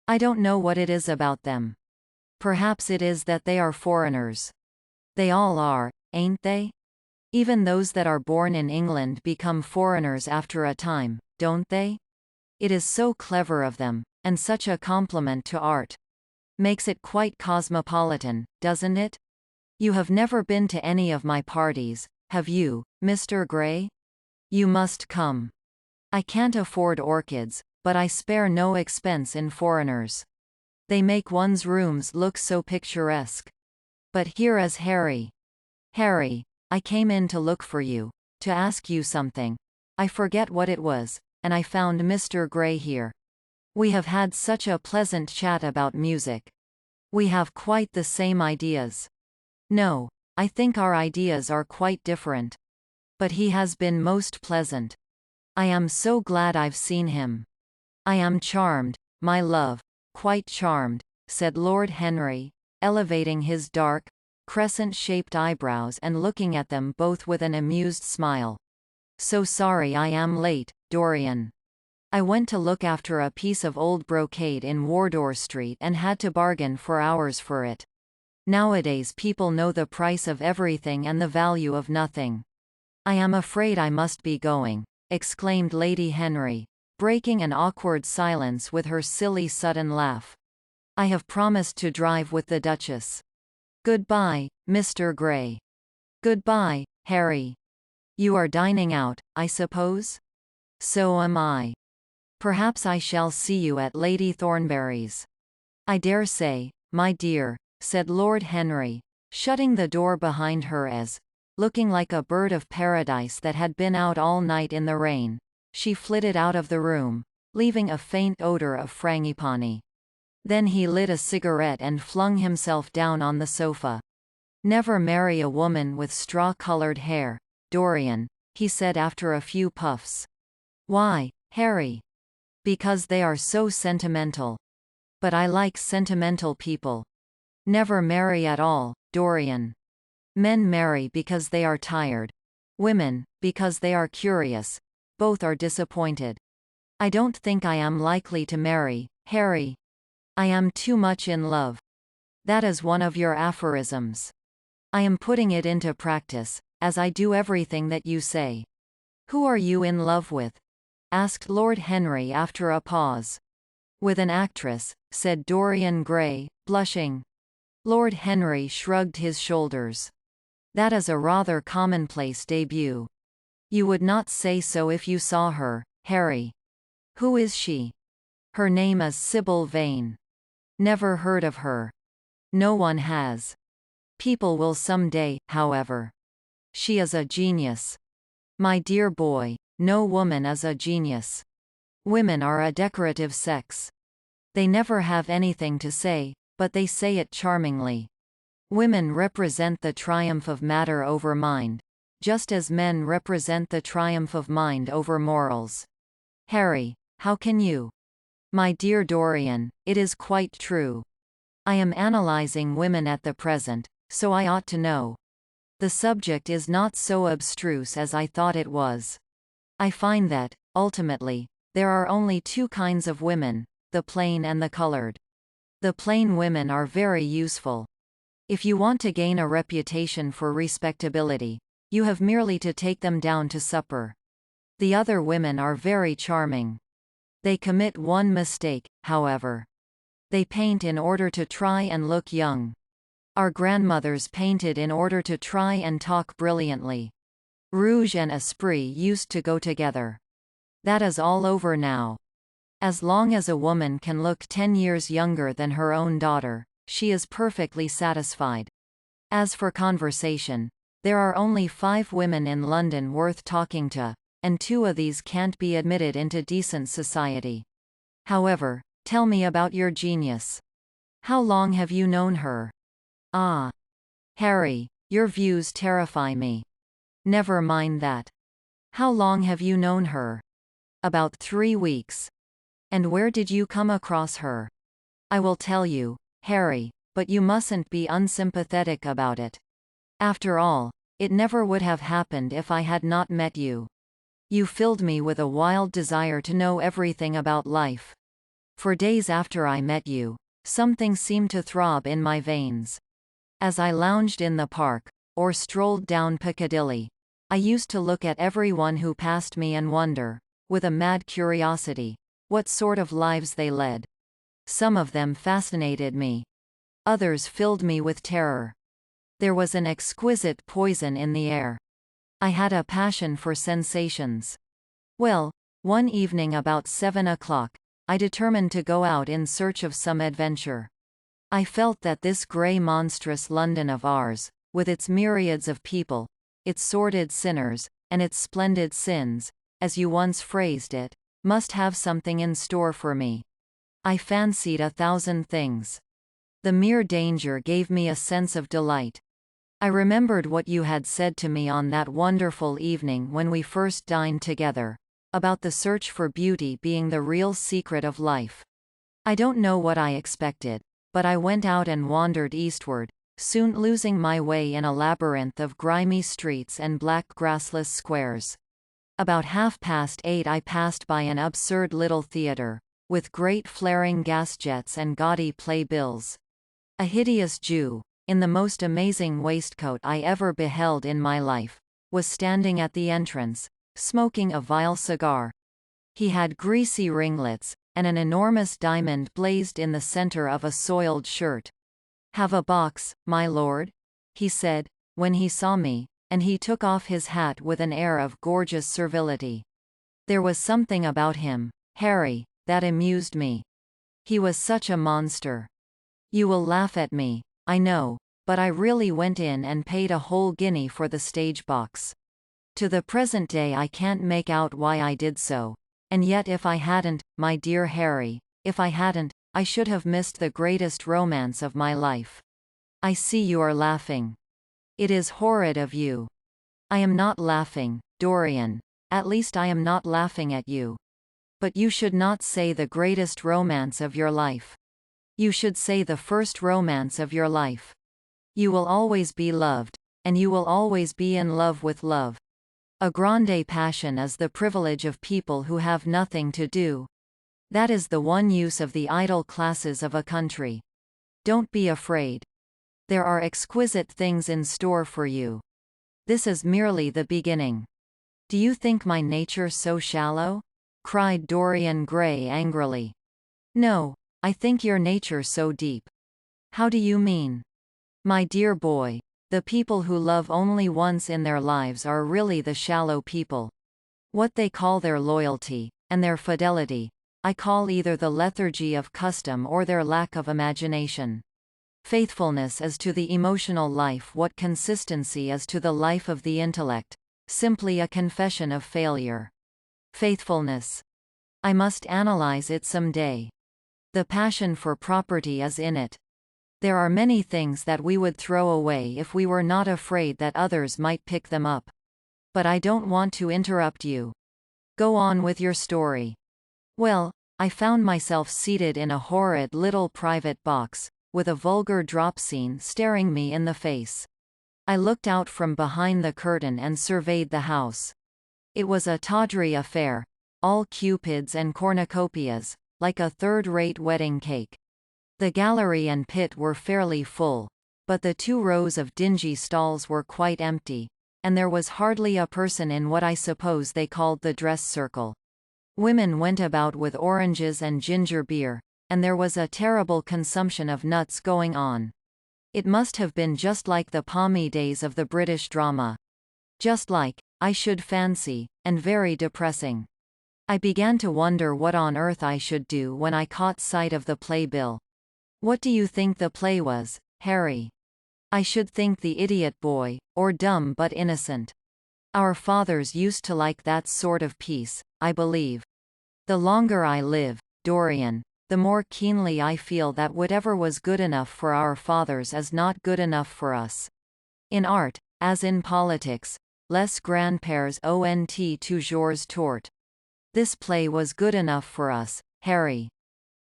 I don't know what it is about them. Perhaps it is that they are foreigners. They all are, ain't they? Even those that are born in England become foreigners after a time, don't they? It is so clever of them, and such a compliment to art. Makes it quite cosmopolitan, doesn't it? You have never been to any of my parties, have you, Mr. Gray? You must come. I can't afford orchids, but I spare no expense in foreigners. They make one's rooms look so picturesque. But here is Harry. Harry, I came in to look for you, to ask you something. I forget what it was, and I found Mr. Gray here. We have had such a pleasant chat about music. We have quite the same ideas. No, I think our ideas are quite different. But he has been most pleasant. I am so glad I've seen him. I am charmed, my love, quite charmed, said Lord Henry, elevating his dark, crescent-shaped eyebrows and looking at them both with an amused smile. So sorry I am late, Dorian. I went to look after a piece of old brocade in Wardour Street and had to bargain for hours for it. Nowadays people know the price of everything and the value of nothing. I am afraid I must be going, exclaimed Lady Henry, breaking an awkward silence with her silly sudden laugh. I have promised to drive with the Duchess. Goodbye, Mr. Grey. Goodbye, Harry. You are dining out, I suppose? So am I. Perhaps I shall see you at Lady Thornbury's. I dare say, my dear, said Lord Henry, shutting the door behind her as, looking like a bird of paradise that had been out all night in the rain, she flitted out of the room, leaving a faint odor of frangipani. Then he lit a cigarette and flung himself down on the sofa. Never marry a woman with straw-colored hair, Dorian, he said after a few puffs. Why, Harry? Because they are so sentimental. But I like sentimental people. Never marry at all, Dorian. Men marry because they are tired. Women, because they are curious. Both are disappointed. I don't think I am likely to marry, Harry. I am too much in love. That is one of your aphorisms. I am putting it into practice, as I do everything that you say. Who are you in love with? Asked Lord Henry after a pause. With an actress, said Dorian Gray, blushing. Lord Henry shrugged his shoulders. That is a rather commonplace debut. You would not say so if you saw her, Harry. Who is she? Her name is Sybil Vane. Never heard of her. No one has. People will some day, however. She is a genius. My dear boy, no woman is a genius. Women are a decorative sex. They never have anything to say, but they say it charmingly. Women represent the triumph of matter over mind, just as men represent the triumph of mind over morals. Harry, how can you? My dear Dorian, it is quite true. I am analyzing women at the present, so I ought to know. The subject is not so abstruse as I thought it was. I find that, ultimately, there are only two kinds of women, the plain and the colored. The plain women are very useful. If you want to gain a reputation for respectability, you have merely to take them down to supper. The other women are very charming. They commit one mistake, however. They paint in order to try and look young. Our grandmothers painted in order to try and talk brilliantly. Rouge and esprit used to go together. That is all over now. As long as a woman can look 10 years younger than her own daughter, she is perfectly satisfied. As for conversation, there are only 5 women in London worth talking to, and 2 of these can't be admitted into decent society. However, tell me about your genius. How long have you known her? Ah. Harry, your views terrify me. Never mind that. How long have you known her? About 3 weeks. And where did you come across her? I will tell you, Harry, but you mustn't be unsympathetic about it. After all, it never would have happened if I had not met you. You filled me with a wild desire to know everything about life. For days after I met you, something seemed to throb in my veins. As I lounged in the park, or strolled down Piccadilly, I used to look at everyone who passed me and wonder, with a mad curiosity, what sort of lives they led. Some of them fascinated me. Others filled me with terror. There was an exquisite poison in the air. I had a passion for sensations. Well, one evening about 7 o'clock, I determined to go out in search of some adventure. I felt that this grey monstrous London of ours, with its myriads of people, its sordid sinners, and its splendid sins, as you once phrased it, must have something in store for me. I fancied 1,000 things. The mere danger gave me a sense of delight. I remembered what you had said to me on that wonderful evening when we first dined together, about the search for beauty being the real secret of life. I don't know what I expected, but I went out and wandered eastward, soon losing my way in a labyrinth of grimy streets and black grassless squares. About 8:30 I passed by an absurd little theatre, with great flaring gas jets and gaudy playbills. A hideous Jew, in the most amazing waistcoat I ever beheld in my life, was standing at the entrance, smoking a vile cigar. He had greasy ringlets, and an enormous diamond blazed in the center of a soiled shirt. "Have a box, my lord?" he said, when he saw me, and he took off his hat with an air of gorgeous servility. There was something about him, Harry, that amused me. He was such a monster. You will laugh at me, I know, but I really went in and paid a whole guinea for the stage box. To the present day I can't make out why I did so, and yet if I hadn't, my dear Harry, if I hadn't, I should have missed the greatest romance of my life. I see you are laughing. It is horrid of you. I am not laughing, Dorian. At least I am not laughing at you. But you should not say the greatest romance of your life. You should say the first romance of your life. You will always be loved, and you will always be in love with love. A grande passion is the privilege of people who have nothing to do. That is the one use of the idle classes of a country. Don't be afraid. There are exquisite things in store for you. This is merely the beginning. Do you think my nature so shallow? Cried Dorian Gray angrily. No, I think your nature so deep. How do you mean? My dear boy, the people who love only once in their lives are really the shallow people. What they call their loyalty, and their fidelity, I call either the lethargy of custom or their lack of imagination. Faithfulness is to the emotional life what consistency is to the life of the intellect, simply a confession of failure. Faithfulness. I must analyze it some day. The passion for property is in it. There are many things that we would throw away if we were not afraid that others might pick them up. But I don't want to interrupt you. Go on with your story. Well, I found myself seated in a horrid little private box, with a vulgar drop scene staring me in the face. I looked out from behind the curtain and surveyed the house. It was a tawdry affair, all cupids and cornucopias, like a third-rate wedding cake. The gallery and pit were fairly full, but the 2 rows of dingy stalls were quite empty, and there was hardly a person in what I suppose they called the dress circle. Women went about with oranges and ginger beer, and there was a terrible consumption of nuts going on. It must have been just like the palmy days of the British drama. Just like, I should fancy, and very depressing. I began to wonder what on earth I should do when I caught sight of the playbill. What do you think the play was, Harry? I should think The Idiot Boy, or Dumb but Innocent. Our fathers used to like that sort of piece, I believe. The longer I live, Dorian, the more keenly I feel that whatever was good enough for our fathers is not good enough for us. In art, as in politics, les grands-pères ont toujours tort. This play was good enough for us, Harry.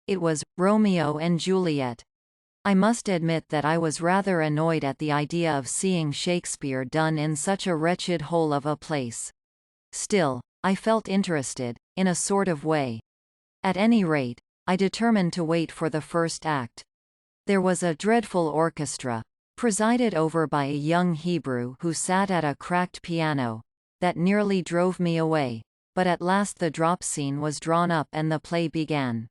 It was Romeo and Juliet. I must admit that I was rather annoyed at the idea of seeing Shakespeare done in such a wretched hole of a place. Still, I felt interested, in a sort of way. At any rate, I determined to wait for the first act. There was a dreadful orchestra, presided over by a young Hebrew who sat at a cracked piano, that nearly drove me away, but at last the drop scene was drawn up and the play began.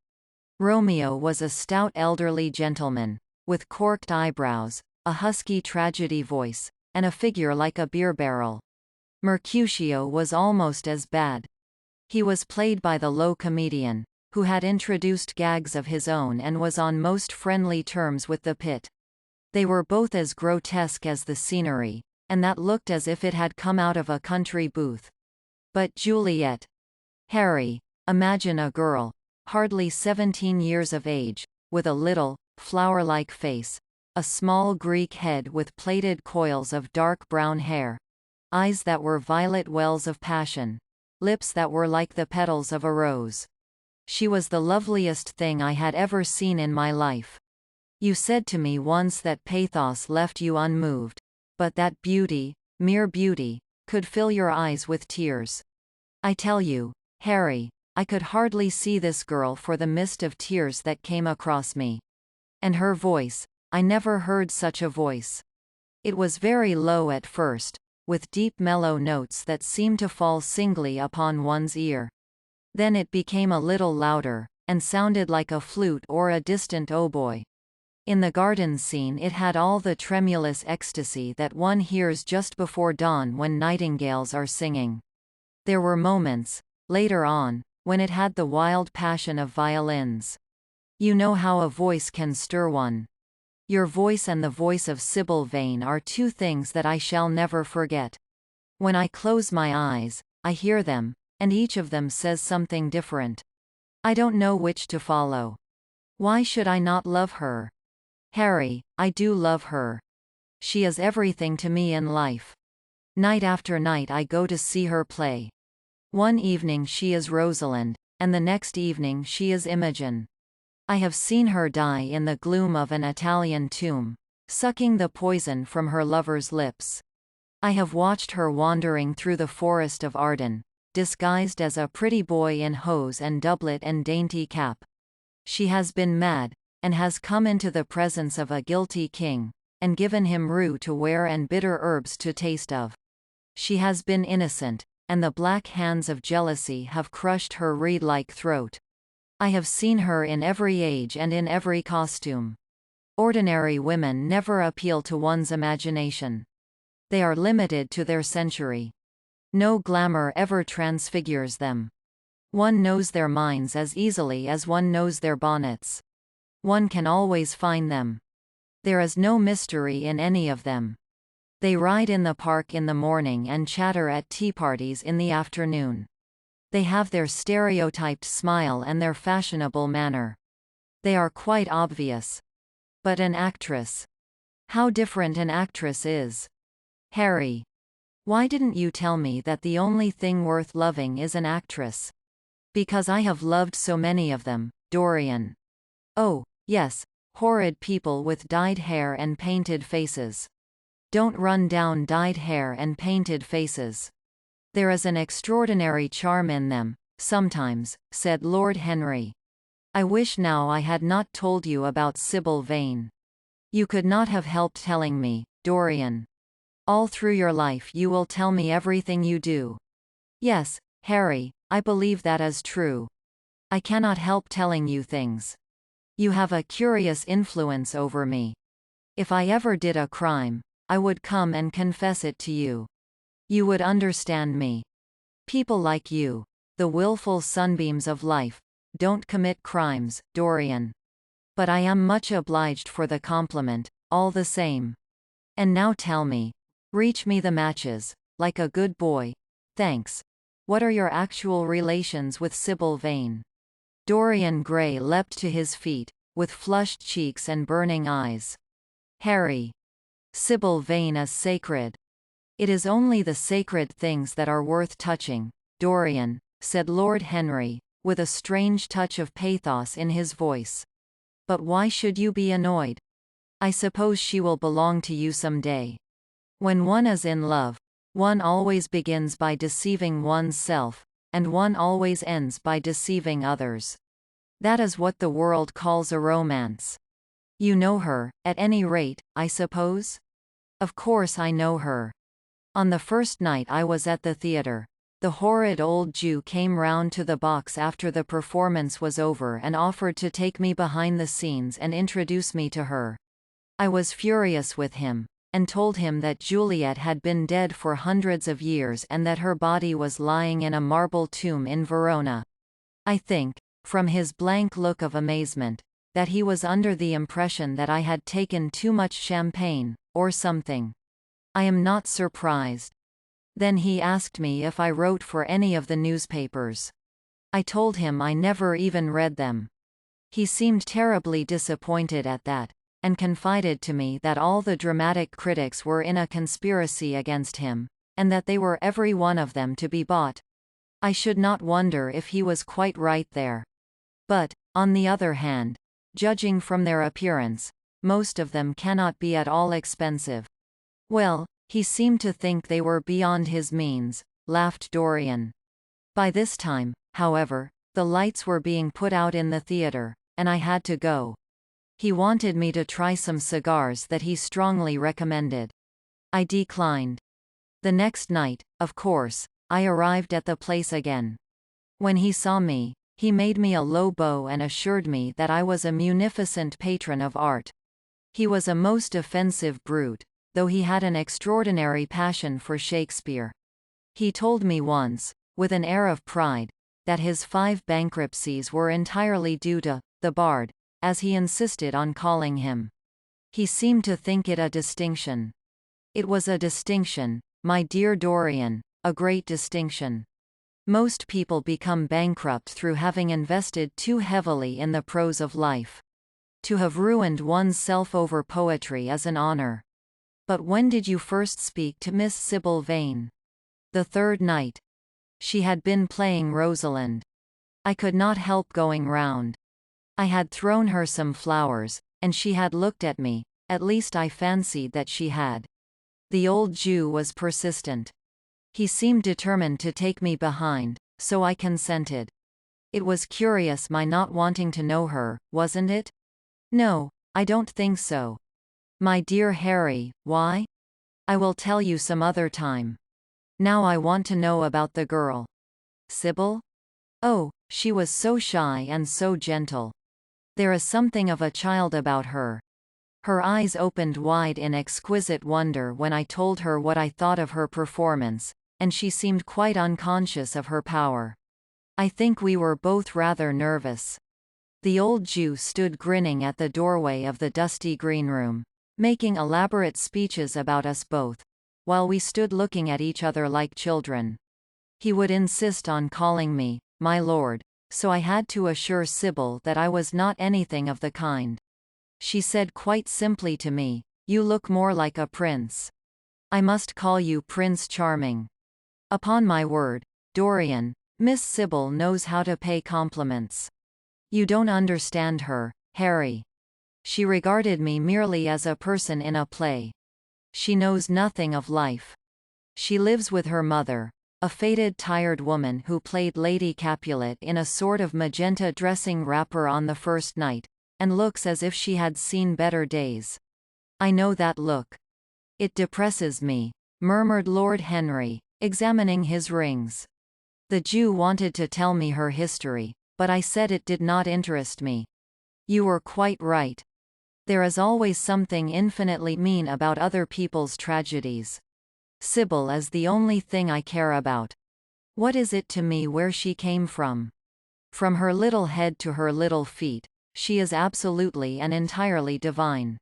Romeo was a stout elderly gentleman, with corked eyebrows, a husky tragedy voice, and a figure like a beer barrel. Mercutio was almost as bad. He was played by the low comedian, who had introduced gags of his own and was on most friendly terms with the pit. They were both as grotesque as the scenery, and that looked as if it had come out of a country booth. But Juliet. Harry, imagine a girl, hardly 17 years of age, with a little, flower-like face, a small Greek head with plaited coils of dark brown hair, eyes that were violet wells of passion, lips that were like the petals of a rose. She was the loveliest thing I had ever seen in my life. You said to me once that pathos left you unmoved, but that beauty, mere beauty, could fill your eyes with tears. I tell you, Harry, I could hardly see this girl for the mist of tears that came across me. And her voice, I never heard such a voice. It was very low at first, with deep mellow notes that seemed to fall singly upon one's ear. Then it became a little louder, and sounded like a flute or a distant hautboy. In the garden scene it had all the tremulous ecstasy that one hears just before dawn when nightingales are singing. There were moments, later on, when it had the wild passion of violins. You know how a voice can stir one. Your voice and the voice of Sybil Vane are two things that I shall never forget. When I close my eyes, I hear them, and each of them says something different. I don't know which to follow. Why should I not love her? Harry, I do love her. She is everything to me in life. Night after night I go to see her play. One evening she is Rosalind, and the next evening she is Imogen. I have seen her die in the gloom of an Italian tomb, sucking the poison from her lover's lips. I have watched her wandering through the forest of Arden, disguised as a pretty boy in hose and doublet and dainty cap. She has been mad, and has come into the presence of a guilty king, and given him rue to wear and bitter herbs to taste of. She has been innocent, and the black hands of jealousy have crushed her reed-like throat. I have seen her in every age and in every costume. Ordinary women never appeal to one's imagination. They are limited to their century. No glamour ever transfigures them. One knows their minds as easily as one knows their bonnets. One can always find them. There is no mystery in any of them. They ride in the park in the morning and chatter at tea parties in the afternoon. They have their stereotyped smile and their fashionable manner. They are quite obvious. But an actress. How different an actress is. Harry. Why didn't you tell me that the only thing worth loving is an actress? Because I have loved so many of them, Dorian. Oh, yes, horrid people with dyed hair and painted faces. Don't run down dyed hair and painted faces. There is an extraordinary charm in them, sometimes, said Lord Henry. I wish now I had not told you about Sybil Vane. You could not have helped telling me, Dorian. All through your life you will tell me everything you do. Yes, Harry, I believe that is true. I cannot help telling you things. You have a curious influence over me. If I ever did a crime, I would come and confess it to you. You would understand me. People like you, the willful sunbeams of life, don't commit crimes, Dorian. But I am much obliged for the compliment, all the same. And now tell me. Reach me the matches, like a good boy. Thanks. What are your actual relations with Sybil Vane? Dorian Gray leapt to his feet, with flushed cheeks and burning eyes. Harry. Sybil Vane is sacred. It is only the sacred things that are worth touching, Dorian, said Lord Henry, with a strange touch of pathos in his voice. But why should you be annoyed? I suppose she will belong to you some day. When one is in love, one always begins by deceiving one's self, and one always ends by deceiving others. That is what the world calls a romance. You know her, at any rate, I suppose? Of course I know her. On the first night I was at the theatre, the horrid old Jew came round to the box after the performance was over and offered to take me behind the scenes and introduce me to her. I was furious with him, and told him that Juliet had been dead for hundreds of years and that her body was lying in a marble tomb in Verona. I think, from his blank look of amazement, that he was under the impression that I had taken too much champagne, or something. I am not surprised. Then he asked me if I wrote for any of the newspapers. I told him I never even read them. He seemed terribly disappointed at that, and confided to me that all the dramatic critics were in a conspiracy against him, and that they were every one of them to be bought. I should not wonder if he was quite right there. But, on the other hand, judging from their appearance, most of them cannot be at all expensive. Well, he seemed to think they were beyond his means, laughed Dorian. By this time, however, the lights were being put out in the theater, and I had to go. He wanted me to try some cigars that he strongly recommended. I declined. The next night, of course, I arrived at the place again. When he saw me, he made me a low bow and assured me that I was a munificent patron of art. He was a most offensive brute, though he had an extraordinary passion for Shakespeare. He told me once, with an air of pride, that his 5 bankruptcies were entirely due to the Bard, as he insisted on calling him. He seemed to think it a distinction. It was a distinction, my dear Dorian, a great distinction. Most people become bankrupt through having invested too heavily in the prose of life. To have ruined one's self over poetry is an honor. But when did you first speak to Miss Sybil Vane? The 3rd night. She had been playing Rosalind. I could not help going round. I had thrown her some flowers, and she had looked at me, at least I fancied that she had. The old Jew was persistent. He seemed determined to take me behind, so I consented. It was curious my not wanting to know her, wasn't it? No, I don't think so. My dear Harry, why? I will tell you some other time. Now I want to know about the girl. Sybil? Oh, she was so shy and so gentle. There is something of a child about her. Her eyes opened wide in exquisite wonder when I told her what I thought of her performance, and she seemed quite unconscious of her power. I think we were both rather nervous. The old Jew stood grinning at the doorway of the dusty green room, making elaborate speeches about us both, while we stood looking at each other like children. He would insist on calling me, my lord, so I had to assure Sybil that I was not anything of the kind. She said quite simply to me, "You look more like a prince. I must call you Prince Charming." Upon my word, Dorian, Miss Sybil knows how to pay compliments. You don't understand her, Harry. She regarded me merely as a person in a play. She knows nothing of life. She lives with her mother, a faded tired woman who played Lady Capulet in a sort of magenta dressing wrapper on the first night, and looks as if she had seen better days. I know that look. It depresses me, murmured Lord Henry, examining his rings. The Jew wanted to tell me her history, but I said it did not interest me. You were quite right. There is always something infinitely mean about other people's tragedies. Sybil is the only thing I care about. What is it to me where she came from? From her little head to her little feet, she is absolutely and entirely divine.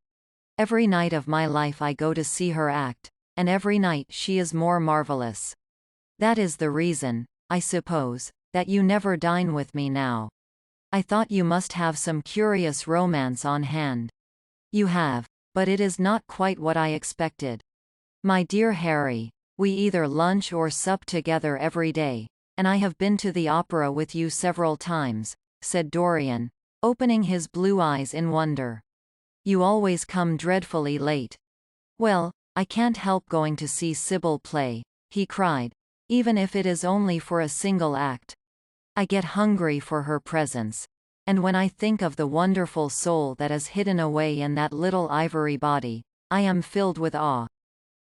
Every night of my life I go to see her act, and every night she is more marvelous. That is the reason, I suppose, that you never dine with me now. I thought you must have some curious romance on hand. You have, but it is not quite what I expected. My dear Harry, we either lunch or sup together every day, and I have been to the opera with you several times, said Dorian, opening his blue eyes in wonder. You always come dreadfully late. Well, I can't help going to see Sybil play, he cried, even if it is only for a single act. I get hungry for her presence. And when I think of the wonderful soul that is hidden away in that little ivory body, I am filled with awe.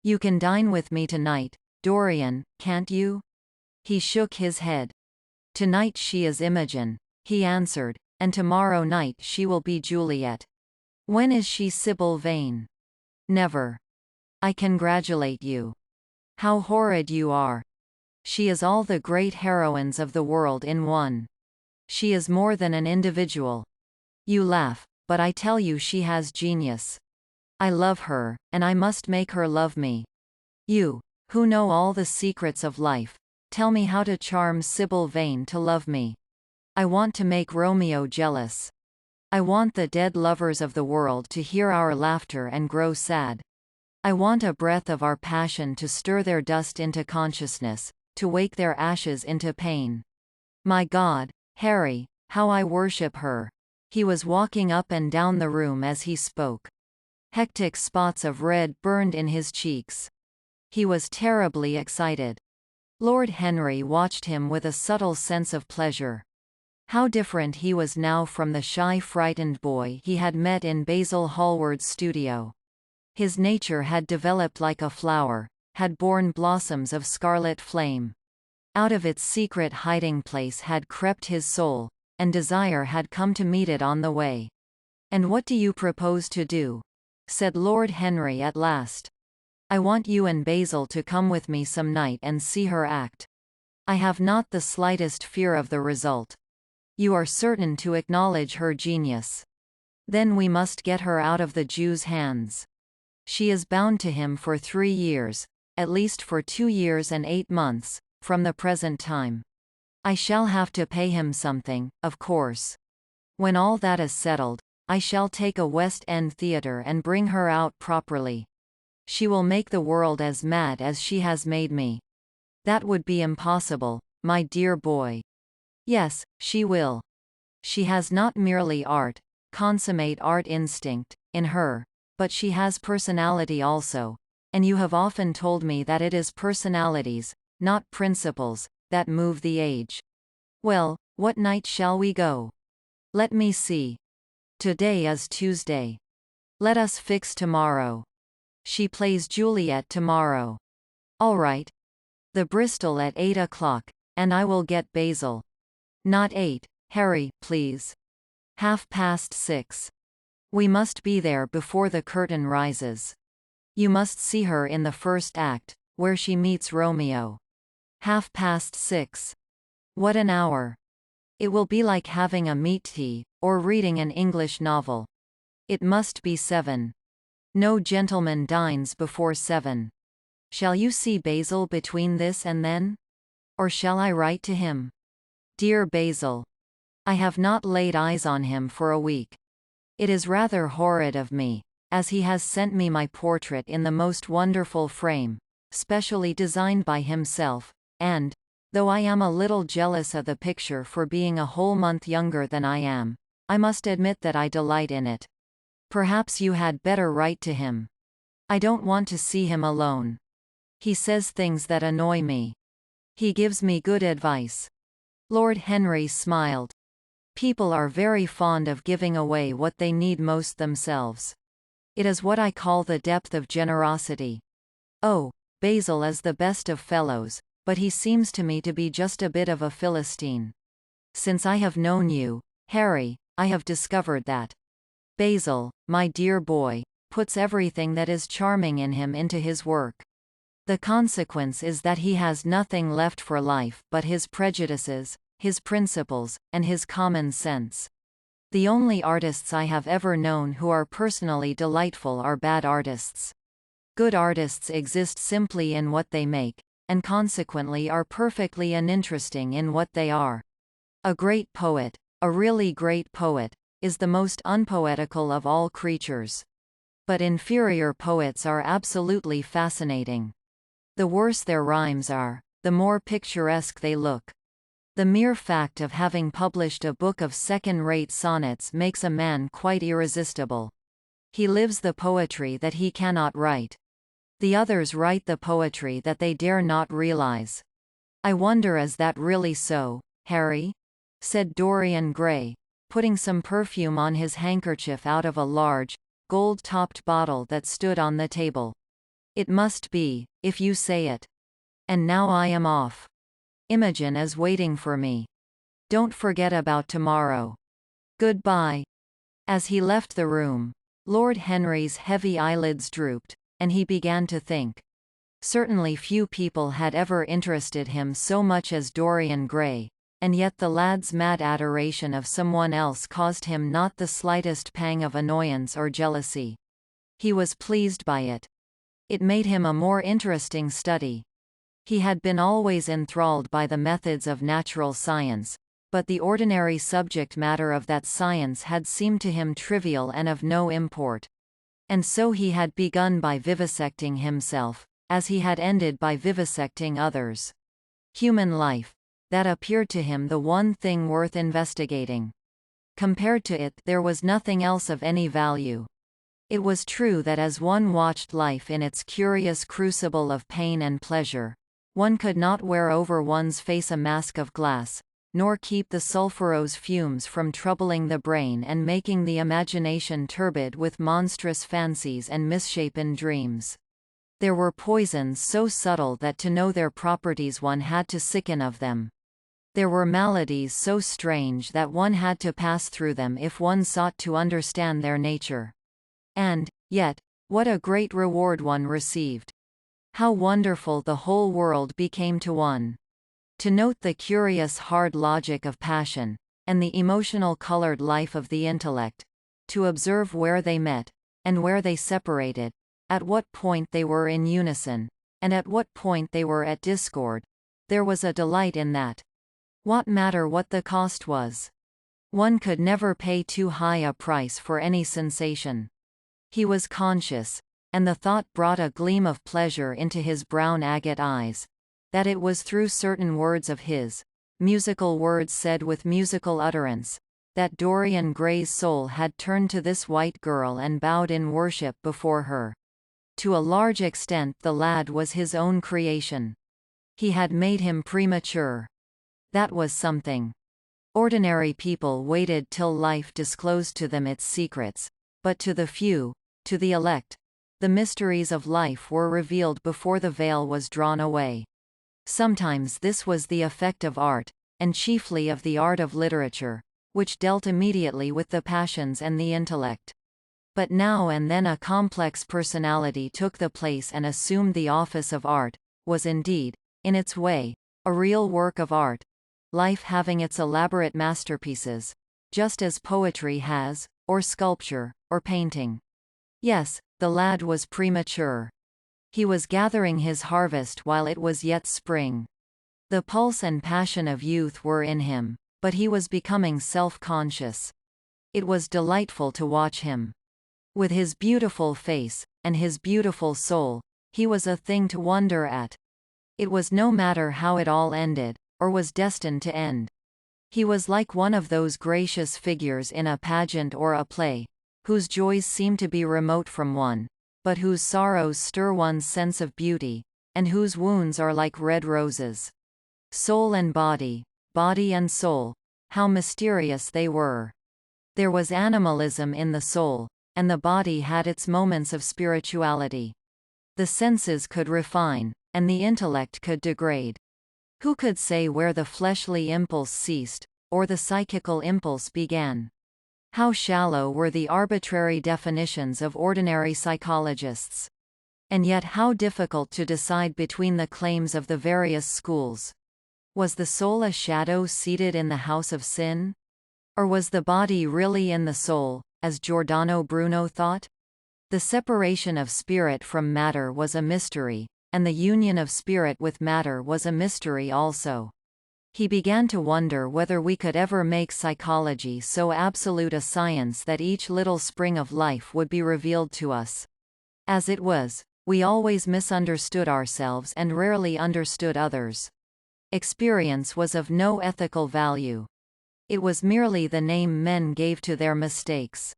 You can dine with me tonight, Dorian, can't you? He shook his head. Tonight she is Imogen, he answered, and tomorrow night she will be Juliet. When is she Sybil Vane? Never. I congratulate you. How horrid you are. She is all the great heroines of the world in one. She is more than an individual. You laugh, but I tell you she has genius. I love her, and I must make her love me. You, who know all the secrets of life, tell me how to charm Sybil Vane to love me. I want to make Romeo jealous. I want the dead lovers of the world to hear our laughter and grow sad. I want a breath of our passion to stir their dust into consciousness, to wake their ashes into pain. My God, Harry, how I worship her. He was walking up and down the room as he spoke. Hectic spots of red burned in his cheeks. He was terribly excited. Lord Henry watched him with a subtle sense of pleasure. How different he was now from the shy, frightened boy he had met in Basil Hallward's studio. His nature had developed like a flower, had borne blossoms of scarlet flame. Out of its secret hiding place had crept his soul, and desire had come to meet it on the way. "And what do you propose to do?" said Lord Henry at last. "I want you and Basil to come with me some night and see her act. I have not the slightest fear of the result. You are certain to acknowledge her genius. Then we must get her out of the Jew's hands. She is bound to him for 3 years, at least for 2 years and 8 months, from the present time. I shall have to pay him something, of course. When all that is settled, I shall take a West End theatre and bring her out properly. She will make the world as mad as she has made me." "That would be impossible, my dear boy." "Yes, she will. She has not merely art, consummate art instinct, in her, but she has personality also, and you have often told me that it is personalities, not principles, that move the age. Well, what night shall we go? Let me see. Today is Tuesday. Let us fix tomorrow. She plays Juliet tomorrow. All right. The Bristol at 8 o'clock, and I will get Basil. Not 8, Harry, please. 6:30. We must be there before the curtain rises. You must see her in the first act, where she meets Romeo. 6:30. What an hour! It will be like having a meat tea, or reading an English novel. It must be 7. No gentleman dines before 7. Shall you see Basil between this and then? Or shall I write to him? Dear Basil, I have not laid eyes on him for a week. It is rather horrid of me, as he has sent me my portrait in the most wonderful frame, specially designed by himself, and, though I am a little jealous of the picture for being a whole month younger than I am, I must admit that I delight in it. Perhaps you had better write to him. I don't want to see him alone. He says things that annoy me. He gives me good advice." Lord Henry smiled. "People are very fond of giving away what they need most themselves. It is what I call the depth of generosity. Oh, Basil is the best of fellows, but he seems to me to be just a bit of a Philistine. Since I have known you, Harry, I have discovered that Basil, my dear boy, puts everything that is charming in him into his work. The consequence is that he has nothing left for life but his prejudices, his principles, and his common sense. The only artists I have ever known who are personally delightful are bad artists. Good artists exist simply in what they make, and consequently are perfectly uninteresting in what they are. A great poet, a really great poet, is the most unpoetical of all creatures. But inferior poets are absolutely fascinating. The worse their rhymes are, the more picturesque they look. The mere fact of having published a book of second-rate sonnets makes a man quite irresistible. He lives the poetry that he cannot write. The others write the poetry that they dare not realize. I wonder, is that really so, Harry? Said Dorian Gray, putting some perfume on his handkerchief out of a large, gold-topped bottle that stood on the table. It must be, if you say it. And now I am off. Imogen is waiting for me. Don't forget about tomorrow. Goodbye. As he left the room, Lord Henry's heavy eyelids drooped, and he began to think. Certainly few people had ever interested him so much as Dorian Gray, and yet the lad's mad adoration of someone else caused him not the slightest pang of annoyance or jealousy. He was pleased by it. It made him a more interesting study. He had been always enthralled by the methods of natural science, but the ordinary subject matter of that science had seemed to him trivial and of no import. And so he had begun by vivisecting himself, as he had ended by vivisecting others. Human life. That appeared to him the one thing worth investigating. Compared to it, there was nothing else of any value. It was true that as one watched life in its curious crucible of pain and pleasure, one could not wear over one's face a mask of glass, nor keep the sulphurous fumes from troubling the brain and making the imagination turbid with monstrous fancies and misshapen dreams. There were poisons so subtle that to know their properties one had to sicken of them. There were maladies so strange that one had to pass through them if one sought to understand their nature. And, yet, what a great reward one received! How wonderful the whole world became to one! To note the curious hard logic of passion, and the emotional colored life of the intellect, to observe where they met, and where they separated, at what point they were in unison, and at what point they were at discord, there was a delight in that. What matter what the cost was? One could never pay too high a price for any sensation. He was conscious, and the thought brought a gleam of pleasure into his brown agate eyes, that it was through certain words of his, musical words said with musical utterance, that Dorian Gray's soul had turned to this white girl and bowed in worship before her. To a large extent the lad was his own creation. He had made him premature. That was something. Ordinary people waited till life disclosed to them its secrets, but to the few, to the elect, the mysteries of life were revealed before the veil was drawn away. Sometimes this was the effect of art, and chiefly of the art of literature, which dealt immediately with the passions and the intellect. But now and then a complex personality took the place and assumed the office of art, was indeed, in its way, a real work of art, life having its elaborate masterpieces, just as poetry has, or sculpture, or painting. Yes, the lad was premature. He was gathering his harvest while it was yet spring. The pulse and passion of youth were in him, but he was becoming self-conscious. It was delightful to watch him. With his beautiful face, and his beautiful soul, he was a thing to wonder at. It was no matter how it all ended, or was destined to end. He was like one of those gracious figures in a pageant or a play, whose joys seem to be remote from one, but whose sorrows stir one's sense of beauty, and whose wounds are like red roses. Soul and body, body and soul, how mysterious they were. There was animalism in the soul, and the body had its moments of spirituality. The senses could refine, and the intellect could degrade. Who could say where the fleshly impulse ceased, or the psychical impulse began? How shallow were the arbitrary definitions of ordinary psychologists! And yet how difficult to decide between the claims of the various schools. Was the soul a shadow seated in the house of sin? Or was the body really in the soul, as Giordano Bruno thought? The separation of spirit from matter was a mystery, and the union of spirit with matter was a mystery also. He began to wonder whether we could ever make psychology so absolute a science that each little spring of life would be revealed to us. As it was, we always misunderstood ourselves and rarely understood others. Experience was of no ethical value. It was merely the name men gave to their mistakes.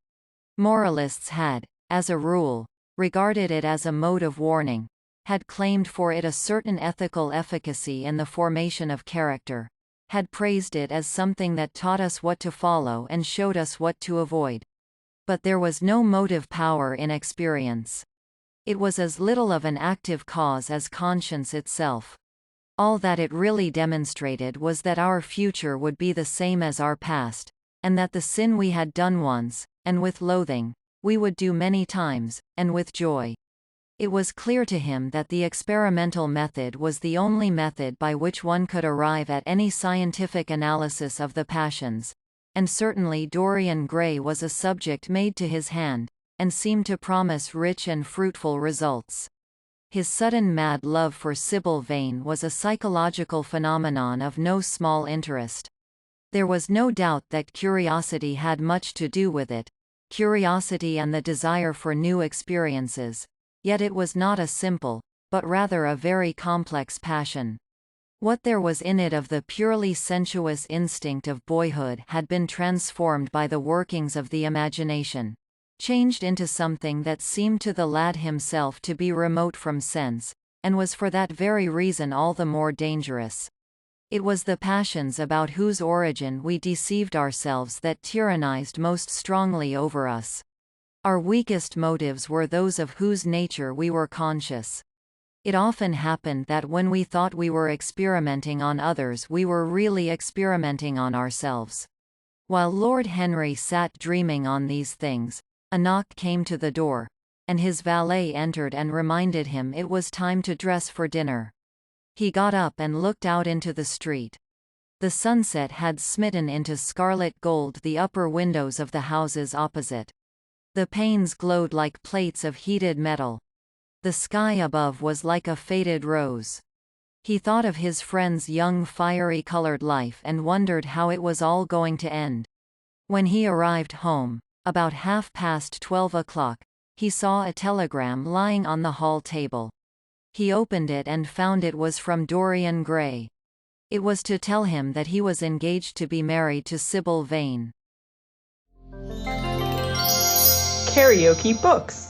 Moralists had, as a rule, regarded it as a mode of warning, had claimed for it a certain ethical efficacy in the formation of character, had praised it as something that taught us what to follow and showed us what to avoid. But there was no motive power in experience. It was as little of an active cause as conscience itself. All that it really demonstrated was that our future would be the same as our past, and that the sin we had done once, and with loathing, we would do many times, and with joy. It was clear to him that the experimental method was the only method by which one could arrive at any scientific analysis of the passions, and certainly Dorian Gray was a subject made to his hand, and seemed to promise rich and fruitful results. His sudden mad love for Sybil Vane was a psychological phenomenon of no small interest. There was no doubt that curiosity had much to do with it. Curiosity and the desire for new experiences. Yet it was not a simple, but rather a very complex passion. What there was in it of the purely sensuous instinct of boyhood had been transformed by the workings of the imagination, changed into something that seemed to the lad himself to be remote from sense, and was for that very reason all the more dangerous. It was the passions about whose origin we deceived ourselves that tyrannized most strongly over us. Our weakest motives were those of whose nature we were conscious. It often happened that when we thought we were experimenting on others, we were really experimenting on ourselves. While Lord Henry sat dreaming on these things, a knock came to the door, and his valet entered and reminded him it was time to dress for dinner. He got up and looked out into the street. The sunset had smitten into scarlet gold the upper windows of the houses opposite. The panes glowed like plates of heated metal. The sky above was like a faded rose. He thought of his friend's young fiery-colored life and wondered how it was all going to end. When he arrived home, about 12:30, he saw a telegram lying on the hall table. He opened it and found it was from Dorian Gray. It was to tell him that he was engaged to be married to Sybil Vane. KaraokeBooks.